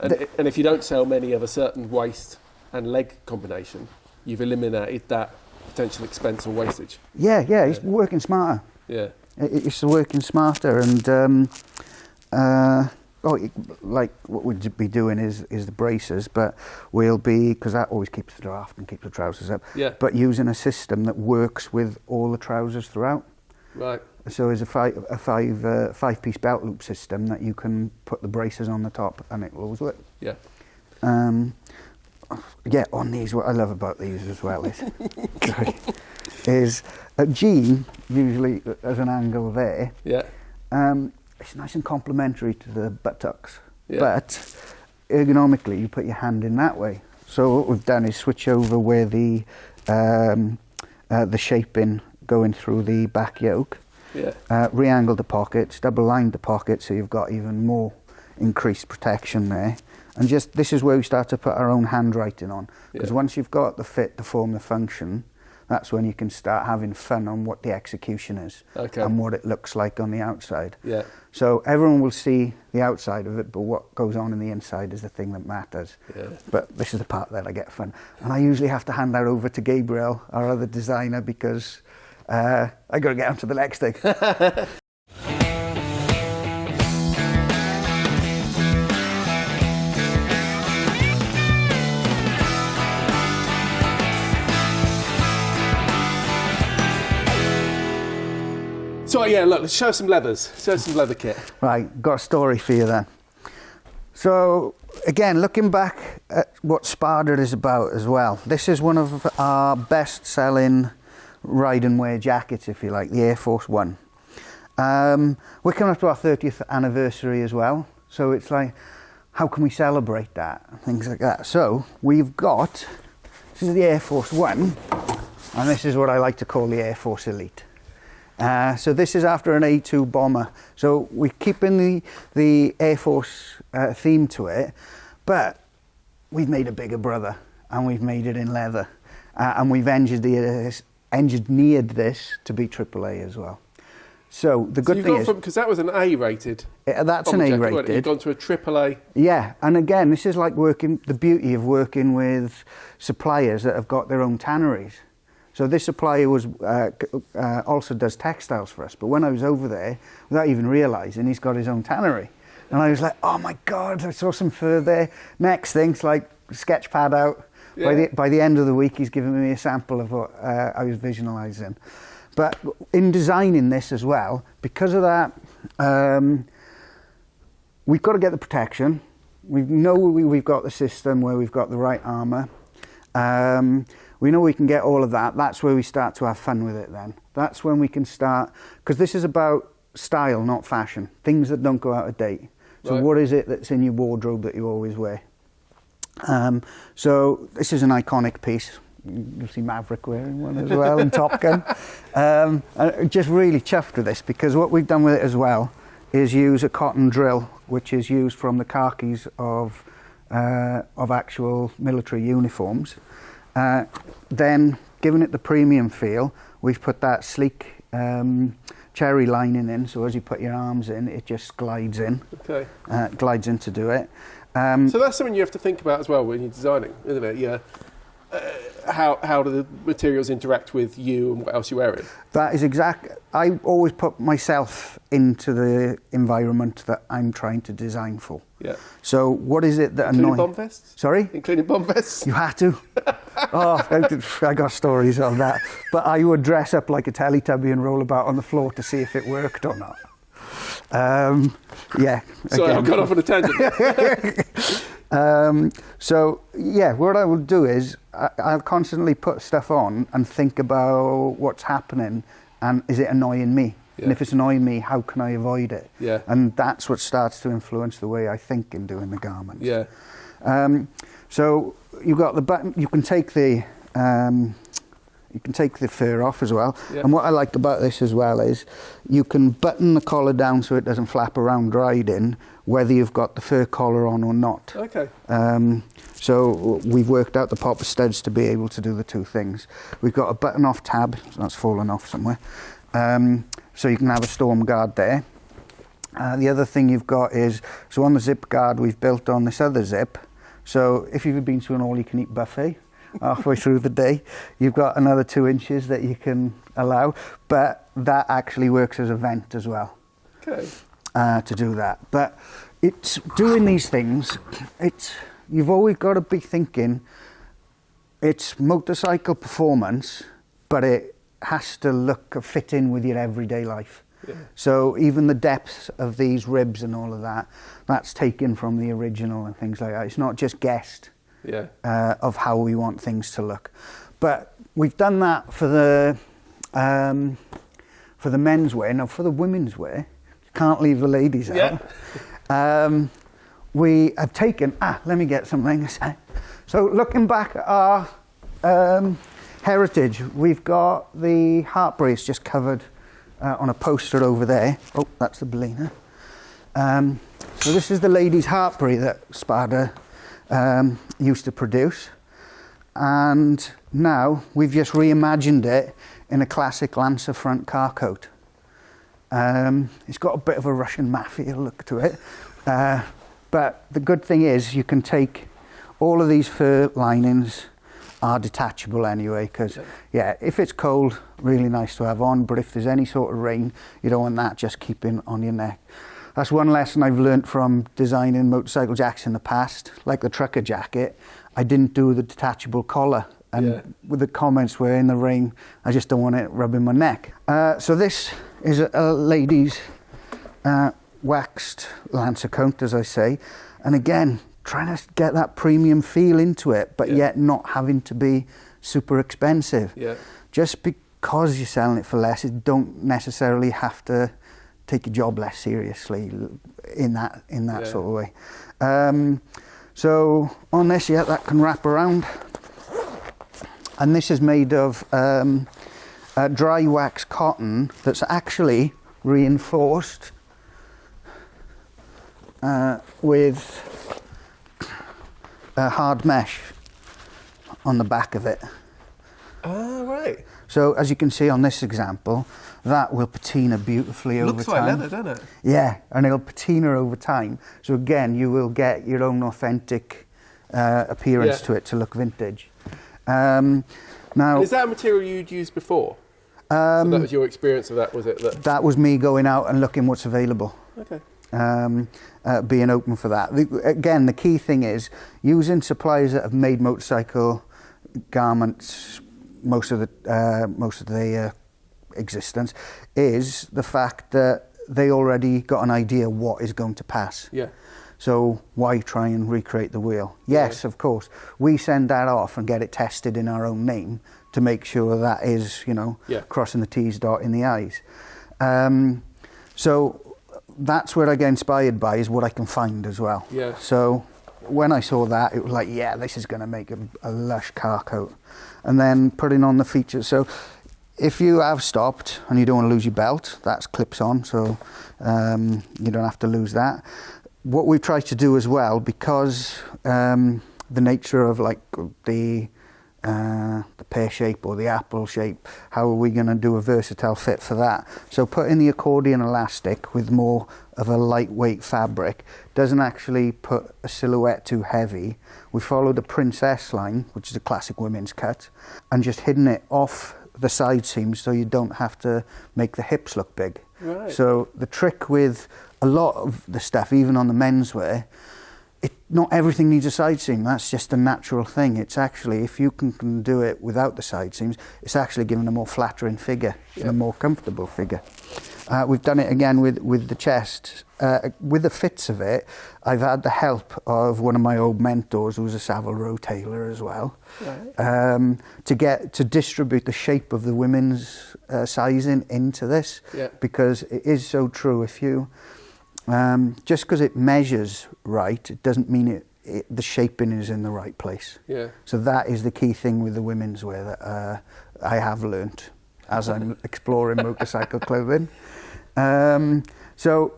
And if you don't sell many of a certain waist and leg combination, you've eliminated that potential expense or wastage. Yeah, it's working smarter. Yeah. It's working smarter, and like what we'd be doing is the braces, but we'll be, because that always keeps the draft and keeps the trousers up. Yeah. But using a system that works with all the trousers throughout. Right. So it's a five-piece belt loop system that you can put the braces on the top, and it will always work. Yeah. On these, what I love about these as well is a jean usually as an angle there. Yeah. It's nice and complementary to the buttocks, yeah. But ergonomically you put your hand in that way. So what we've done is switch over where the shaping going through the back yoke. Yeah. Re-angled the pockets, double lined the pockets, so you've got even more increased protection there. And just this is where we start to put our own handwriting on, because once you've got the fit to form the function, that's when you can start having fun on what the execution is and what it looks like on the outside. Yeah. So everyone will see the outside of it, but what goes on in the inside is the thing that matters. Yeah. But this is the part that I get fun. And I usually have to hand that over to Gabriel, our other designer, because I got to get on to the next thing. So yeah, look, let's show some leathers. Show some leather kit. Right, got a story for you then. So again, looking back at what Spada is about as well, this is one of our best-selling ride and wear jackets, if you like, the Air Force One. We're coming up to our 30th anniversary as well, so it's like, how can we celebrate that? Things like that. So we've got, this is the Air Force One, and this is what I like to call the Air Force Elite. So this is after an A2 bomber. So we're keeping the Air Force theme to it, but we've made a bigger brother, and we've made it in leather, and we've engineered this to be AAA as well. So the good thing is, because that was an A-rated. That's an A-rated. You've gone to a AAA. Yeah, and again, this is like the beauty of working with suppliers that have got their own tanneries. So this supplier was also does textiles for us, but when I was over there, without even realising, he's got his own tannery. And I was like, oh my God, I saw some fur there. Next thing, it's like sketch pad out. Yeah. By the end of the week, he's given me a sample of what I was visualising. But in designing this as well, because of that, we've got to get the protection. We know we've got the system where we've got the right armour. We know we can get all of that. That's where we start to have fun with it then. That's when we can start, because this is about style, not fashion. Things that don't go out of date. So Right. what is it that's in your wardrobe that you always wear? So this is an iconic piece. You'll see Maverick wearing one as well, and Top Gun. I'm just really chuffed with this, because what we've done with it as well is use a cotton drill, which is used from the khakis of actual military uniforms. Then, giving it the premium feel, we've put that sleek cherry lining in, so as you put your arms in, it just glides in. Okay. Glides in to do it. So that's something you have to think about as well when you're designing, isn't it? Yeah. How do the materials interact with you and what else you're wearing? That is exact. I always put myself into the environment that I'm trying to design for. Yeah. So what is it that Including annoys? bomb vests? Sorry? Including bomb vests? You had to. Oh, I got stories of that. But I would dress up like a Teletubby and roll about on the floor to see if it worked or not. Yeah. Sorry, I've gone off on a tangent. So yeah, what I will do is I'll constantly put stuff on and think about what's happening and is it annoying me? Yeah. And if it's annoying me, how can I avoid it? Yeah. And that's what starts to influence the way I think in doing the garments. Yeah. So you've got the button. You can take the fur off as well. Yeah. And what I like about this as well is you can button the collar down so it doesn't flap around riding, whether you've got the fur collar on or not. Okay. So we've worked out the popper studs to be able to do the two things. We've got a button off tab, so that's fallen off somewhere. So you can have a storm guard there. The other thing you've got is, so on the zip guard we've built on this other zip. So if you've been to an all-you-can-eat buffet halfway through the day, you've got another 2 inches that you can allow, but that actually works as a vent as well. Okay. To do that. But it's doing these things, you've always got to be thinking it's motorcycle performance, but it has to fit in with your everyday life. Yeah. So even the depth of these ribs and all of that, that's taken from the original and things like that. It's not just guessed of how we want things to look. But we've done that for the men's wear. Now for the women's wear, you can't leave the ladies out. We have taken, let me get something. So looking back at our heritage, we've got the heart brace just covered on a poster over there. Oh, that's the Bellina. So this is the ladies' heart brace that Spada used to produce. And now we've just reimagined it in a classic Lancer front car coat. It's got a bit of a Russian mafia look to it. But the good thing is you can take all of these fur linings are detachable anyway, because if it's cold, really nice to have on, but if there's any sort of rain, you don't want that just keeping on your neck. That's one lesson I've learnt from designing motorcycle jackets in the past, like the trucker jacket. I didn't do the detachable collar, and with the comments were in the rain, I just don't want it rubbing my neck. So this is a lady's waxed Lancer coat, as I say, and again, trying to get that premium feel into it, but yet not having to be super expensive. Yeah. Just because you're selling it for less, it don't necessarily have to take your job less seriously in that sort of way. So on this, that can wrap around. And this is made of dry wax cotton that's actually reinforced with hard mesh on the back of it. Ah, right. So as you can see on this example, that will patina beautifully over time. Looks like leather, doesn't it? Yeah, and it'll patina over time. So again, you will get your own authentic appearance to it to look vintage. Now, is that a material you'd used before? So that was your experience of that, was it? That was me going out and looking what's available. Okay. Being open for that. Again, the key thing is using suppliers that have made motorcycle garments most of their existence, is the fact that they already got an idea what is going to pass. Yeah. So why try and recreate the wheel? Yes, of course. We send that off and get it tested in our own name to make sure that is, crossing the T's, dotting the I's. So that's where I get inspired by, is what I can find as well. Yeah. So when I saw that, it was like, yeah, this is going to make a lush car coat. And then putting on the features. So if you have stopped and you don't want to lose your belt, that clips on, so you don't have to lose that. What we try to do as well, because the nature of like the pear shape or the apple shape, how are we going to do a versatile fit for that? So putting the accordion elastic with more of a lightweight fabric doesn't actually put a silhouette too heavy. We follow the princess line, which is a classic women's cut, and just hidden it off the side seams so you don't have to make the hips look big. Right. So the trick with a lot of the stuff, even on the menswear, not everything needs a side seam. That's just a natural thing. It's actually, if you can do it without the side seams, it's actually giving a more flattering figure and a more comfortable figure. We've done it again with the chest. With the fits of it, I've had the help of one of my old mentors, who was a Savile Row tailor as well, to distribute the shape of the women's sizing into this, because it is so true. If you just because it measures right, it doesn't mean the shaping is in the right place. Yeah. So that is the key thing with the women's wear that I have learnt as I'm exploring motorcycle clothing. So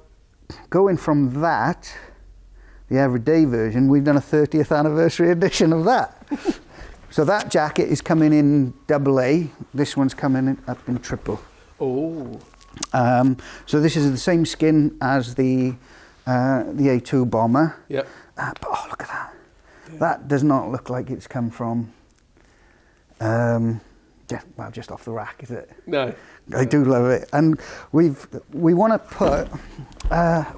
going from that, the everyday version, we've done a 30th anniversary edition of that. So that jacket is coming in AA. This one's coming up in triple. Oh. So this is the same skin as the A2 bomber. Yep. But oh, look at that. Yeah. That does not look like it's come from, just off the rack, is it? No. I do love it. And we want to put,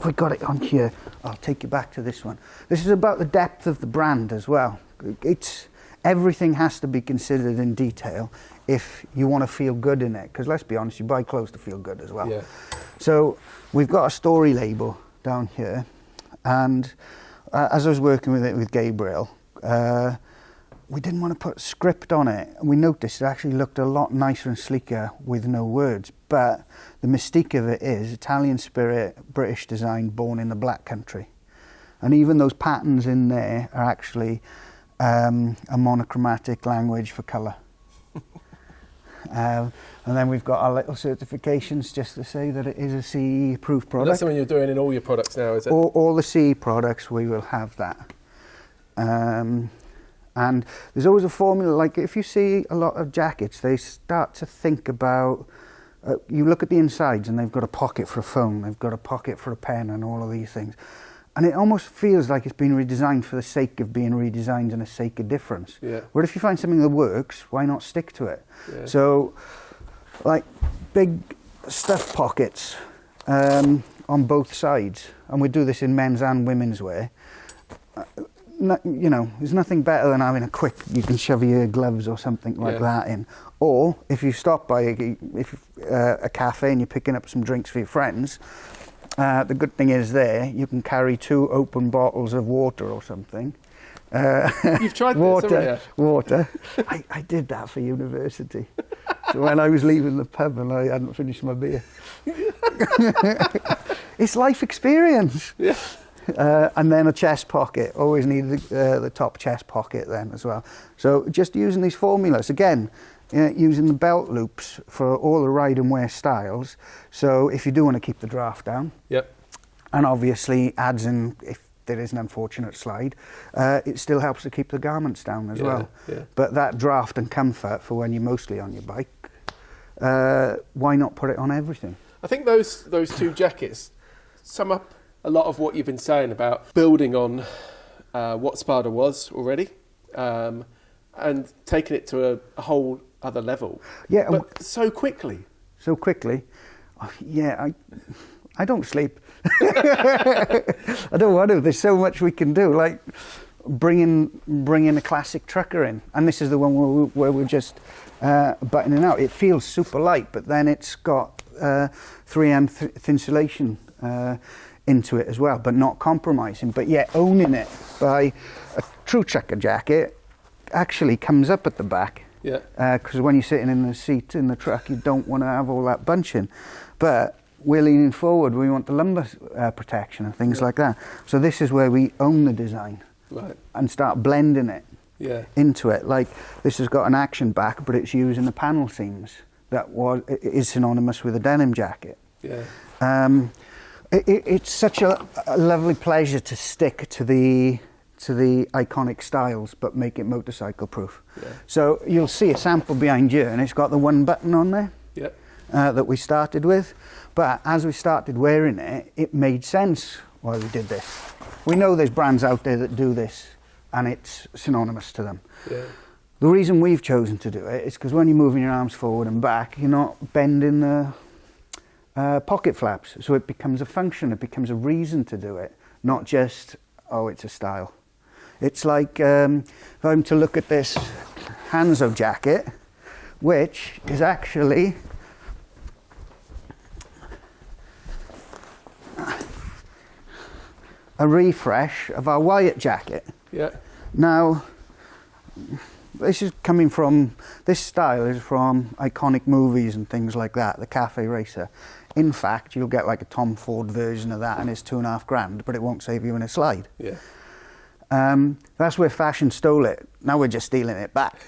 we got it on here. I'll take you back to this one. This is about the depth of the brand as well. Everything has to be considered in detail if you want to feel good in it, because let's be honest, you buy clothes to feel good as well. Yeah. So we've got a story label down here, and as I was working with it with Gabriel, we didn't want to put script on it, and we noticed it actually looked a lot nicer and sleeker with no words. But the mystique of it is Italian spirit, British design, born in the Black Country, and even those patterns in there are actually a monochromatic language for colour. And then we've got our little certifications just to say that it is a CE-approved product. That's something you're doing in all your products now, is it? All the CE products, we will have that. And there's always a formula, like if you see a lot of jackets, they start to think about, you look at the insides and they've got a pocket for a phone, they've got a pocket for a pen and all of these things. And it almost feels like it's been redesigned for the sake of being redesigned and the sake of difference. Yeah. Where if you find something that works, why not stick to it? Yeah. So, like big stuff pockets on both sides, and we do this in men's and women's wear. There's nothing better than having you can shove your gloves or something like that in. Or if you stop by a cafe and you're picking up some drinks for your friends, the good thing is you can carry 2 open bottles of water or something. You've tried this, water. I did that for university. So when I was leaving the pub and I hadn't finished my beer. It's life experience. Yeah. And then a chest pocket. Always need the top chest pocket then as well. So just using these formulas. Again, using the belt loops for all the ride and wear styles. So if you do want to keep the draft down, and obviously adds in, if there is an unfortunate slide, it still helps to keep the garments down as well. Yeah. But that draft and comfort for when you're mostly on your bike, why not put it on everything? I think those 2 jackets sum up a lot of what you've been saying about building on what Spada was already, and taking it to a whole other level. Yeah, but so quickly. So quickly. I don't sleep. I don't want to. There's so much we can do, like bringing a classic trucker in, and this is the one where we're just buttoning out. It feels super light, but then it's got 3M thinsulation into it as well, but not compromising, but yet owning it by a true trucker jacket actually comes up at the back. Yeah. Because when you're sitting in the seat in the truck, you don't want to have all that bunching. But we're leaning forward, we want the lumbar protection and things like that. So this is where we own the design and start blending it into it. Like this has got an action back, but it's using the panel seams that is synonymous with a denim jacket. Yeah. It's such a lovely pleasure to stick to the iconic styles, but make it motorcycle proof. Yeah. So you'll see a sample behind you, and it's got the one button on there that we started with. But as we started wearing it, it made sense why we did this. We know there's brands out there that do this, and it's synonymous to them. Yeah. The reason we've chosen to do it is because when you're moving your arms forward and back, you're not bending the pocket flaps. So it becomes a function, it becomes a reason to do it, not just, oh, it's a style. It's like, if I'm to look at this Hanzo jacket, which is actually a refresh of our Wyatt jacket. Yeah. Now, this style is from iconic movies and things like that, the Cafe Racer. In fact, you'll get like a Tom Ford version of that and it's $2,500, but it won't save you in a slide. Yeah. That's where fashion stole it. Now we're just stealing it back.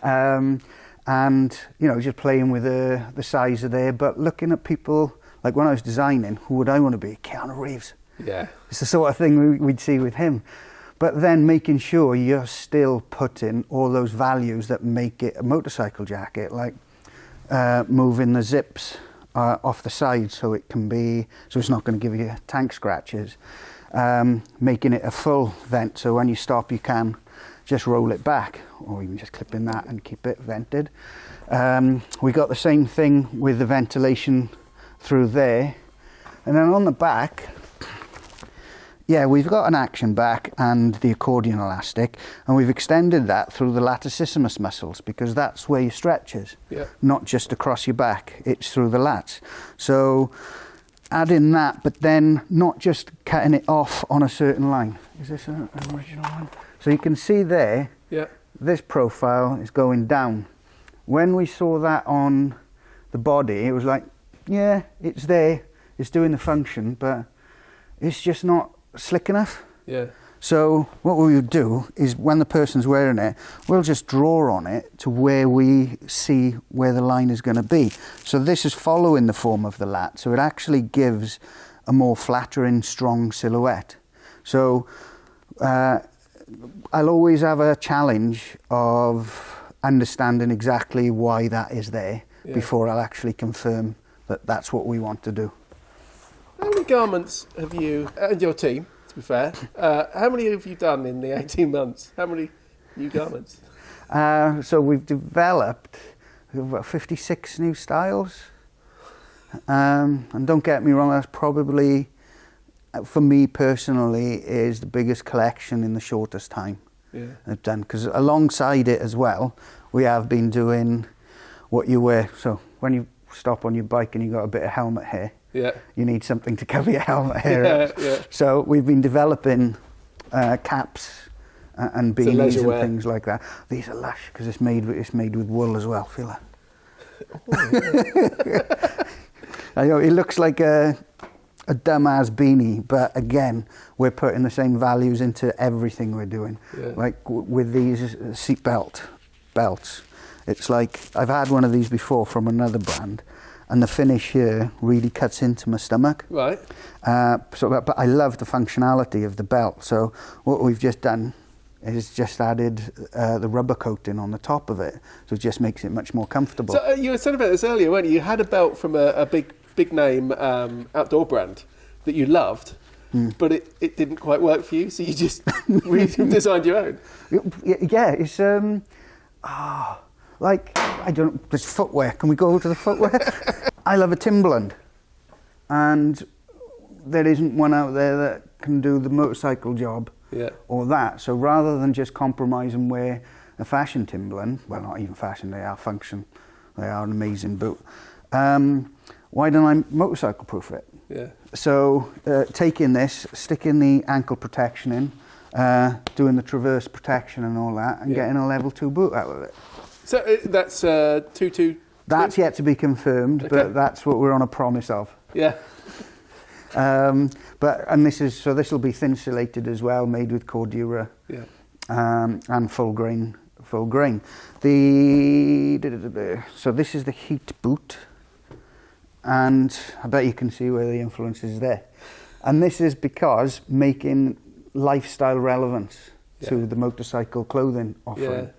And, you know, just playing with the size of there, but looking at people, like when I was designing, who would I want to be? Keanu Reeves. Yeah. It's the sort of thing we'd see with him. But then making sure you're still putting all those values that make it a motorcycle jacket, like moving the zips off the side so it's not going to give you tank scratches. Making it a full vent, so when you stop you can just roll it back, or even just clip in that and keep it vented. We got the same thing with the ventilation through there. And then on the back, yeah, we've got an action back and the accordion elastic, and we've extended that through the latissimus muscles because that's where your stretch is, not just across your back, it's through the lats. So adding that, but then not just cutting it off on a certain line. Is this an original one? So you can see there, this profile is going down. When we saw that on the body, it was like, yeah, it's there, it's doing the function, but it's just not slick enough. Yeah. So what we would do is when the person's wearing it, we'll just draw on it to where we see where the line is going to be. So this is following the form of the lat, so it actually gives a more flattering, strong silhouette. So I'll always have a challenge of understanding exactly why that is there before I'll actually confirm that that's what we want to do. How many garments have you, and your team, to be fair, how many have you done in the 18 months? How many new garments? So we've developed about 56 new styles. And don't get me wrong, that's probably, for me personally, is the biggest collection in the shortest time I've done. Because alongside it as well, we have been doing what you wear. So when you stop on your bike and you've got a bit of helmet hair, you need something to cover your helmet hair up. So we've been developing caps and beanies and things like that. These are lush because it's made with wool as well. Feel that? I know it looks like a dumbass beanie, but again, we're putting the same values into everything we're doing. Like with these seat belts, it's like I've had one of these before from another brand, and the finish here really cuts into my stomach. Right. But I love the functionality of the belt. So what we've just done is just added the rubber coating on the top of it, so it just makes it much more comfortable. So you were saying about this earlier, weren't you? You had a belt from a big name outdoor brand that you loved, but it didn't quite work for you, so you just redesigned your own. Yeah, it's like, I don't, there's footwear. Can we go to the footwear? I love a Timberland, and there isn't one out there that can do the motorcycle job or that. So rather than just compromise and wear a fashion Timberland, well, not even fashion, they are function, they are an amazing boot. Why don't I motorcycle proof it? Yeah. So taking this, sticking the ankle protection in, doing the traverse protection and all that, and getting a level 2 boot out of it. So that's 222? That's yet to be confirmed, but that's what we're on a promise of. Yeah. This will be thin insulated as well, made with Cordura. Yeah. And full grain. So this is the heat boot, and I bet you can see where the influence is there. And this is because making lifestyle relevance to the motorcycle clothing offering.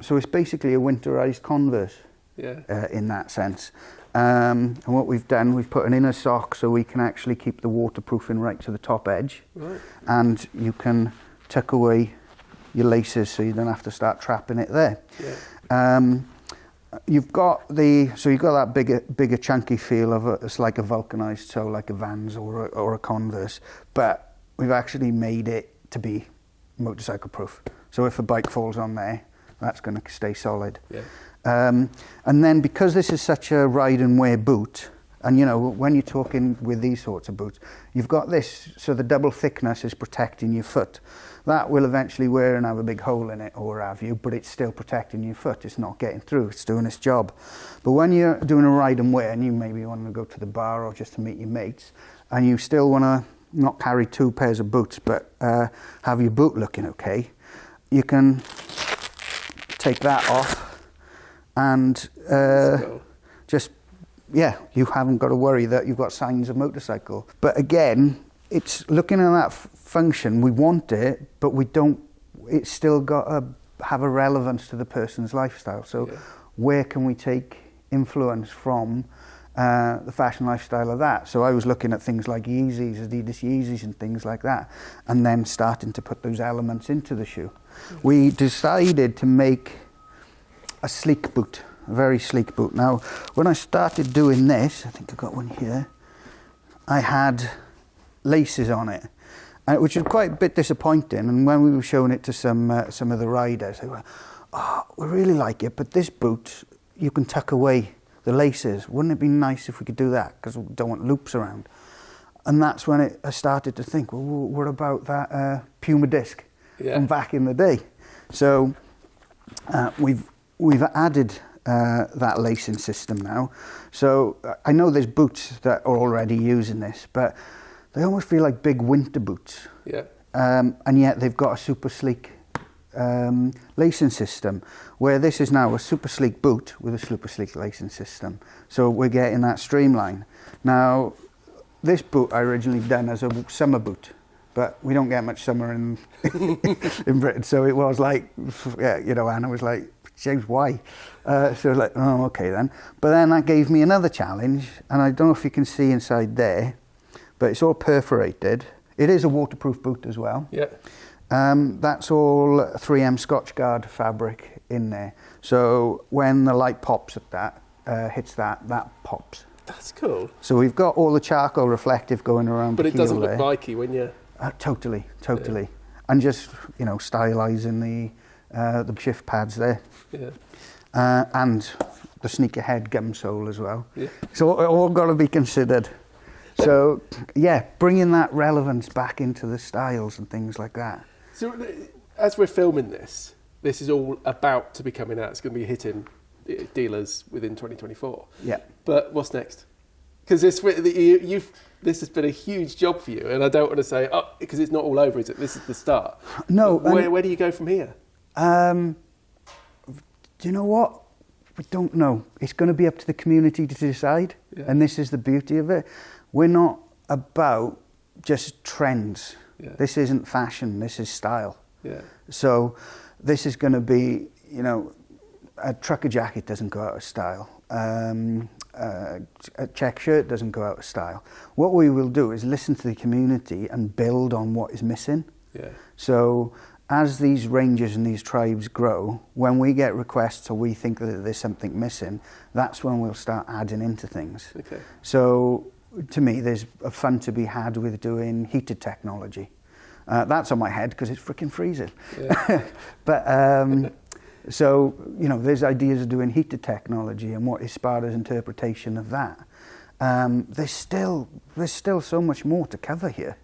So it's basically a winterized Converse in that sense. And what we've done, we've put an inner sock so we can actually keep the waterproofing right to the top edge. Right. And you can tuck away your laces so you don't have to start trapping it there. Yeah. You've got that bigger chunky feel of it's like a vulcanized toe, like a Vans or a Converse, but we've actually made it to be motorcycle proof. So if a bike falls on there, that's going to stay solid. Yeah. And then because this is such a ride and wear boot, and you know, when you're talking with these sorts of boots, you've got this, so the double thickness is protecting your foot. That will eventually wear and have a big hole in it, or have you, but it's still protecting your foot. It's not getting through, it's doing its job. But when you're doing a ride and wear, and you maybe want to go to the bar or just to meet your mates, and you still want to not carry 2 pairs of boots, but have your boot looking okay, you can take that off and you haven't got to worry that you've got signs of motorcycle. But again, it's looking at that function, we want it, but we don't, it's still got to have a relevance to the person's lifestyle. So where can we take influence from the fashion lifestyle of that? So I was looking at things like Yeezys, Adidas Yeezys and things like that, and then starting to put those elements into the shoe. We decided to make a sleek boot, a very sleek boot. Now, when I started doing this, I think I got one here, I had laces on it, which was quite a bit disappointing. And when we were showing it to some of the riders, they were, "Oh, we really like it, but this boot, you can tuck away the laces. Wouldn't it be nice if we could do that? Because we don't want loops around." And that's when I started to think, well, what about that Puma disc from back in the day? So we've added that lacing system now. So I know there's boots that are already using this, but they almost feel like big winter boots. Yeah. And yet they've got a super sleek lacing system, where this is now a super sleek boot with a super sleek lacing system. So we're getting that streamline. Now, this boot I originally done as a summer boot, but we don't get much summer in in Britain. So it was like, Anna was like, "James, why?" So I was like, "Oh, okay then." But then that gave me another challenge, and I don't know if you can see inside there, but it's all perforated. It is a waterproof boot as well. Yeah. That's all 3M Scotch Guard fabric in there. So when the light pops at that, hits that pops. That's cool. So we've got all the charcoal reflective going around. But the it doesn't look there. bikey when you... Totally. Yeah. And just, stylising the shift pads there. Yeah. And the sneakerhead gum sole as well. Yeah. So it all got to be considered. So, bringing that relevance back into the styles and things like that. So, as we're filming this is all about to be coming out. It's going to be hitting dealers within 2024. Yeah. But what's next? Because this has been a huge job for you, and I don't want to say, because it's not all over, is it? This is the start. No. Where do you go from here? Do you know what? We don't know. It's going to be up to the community to decide, and this is the beauty of it. We're not about just trends. Yeah. This isn't fashion, this is style. Yeah. So this is going to be, a trucker jacket doesn't go out of style. A check shirt doesn't go out of style. What we will do is listen to the community and build on what is missing. Yeah. So as these ranges and these tribes grow, when we get requests or we think that there's something missing, that's when we'll start adding into things. Okay. So to me, there's a fun to be had with doing heated technology. That's on my head because it's freaking freezing. Yeah. But so, there's ideas of doing heated technology and what is Spada's interpretation of that. there's still so much more to cover here.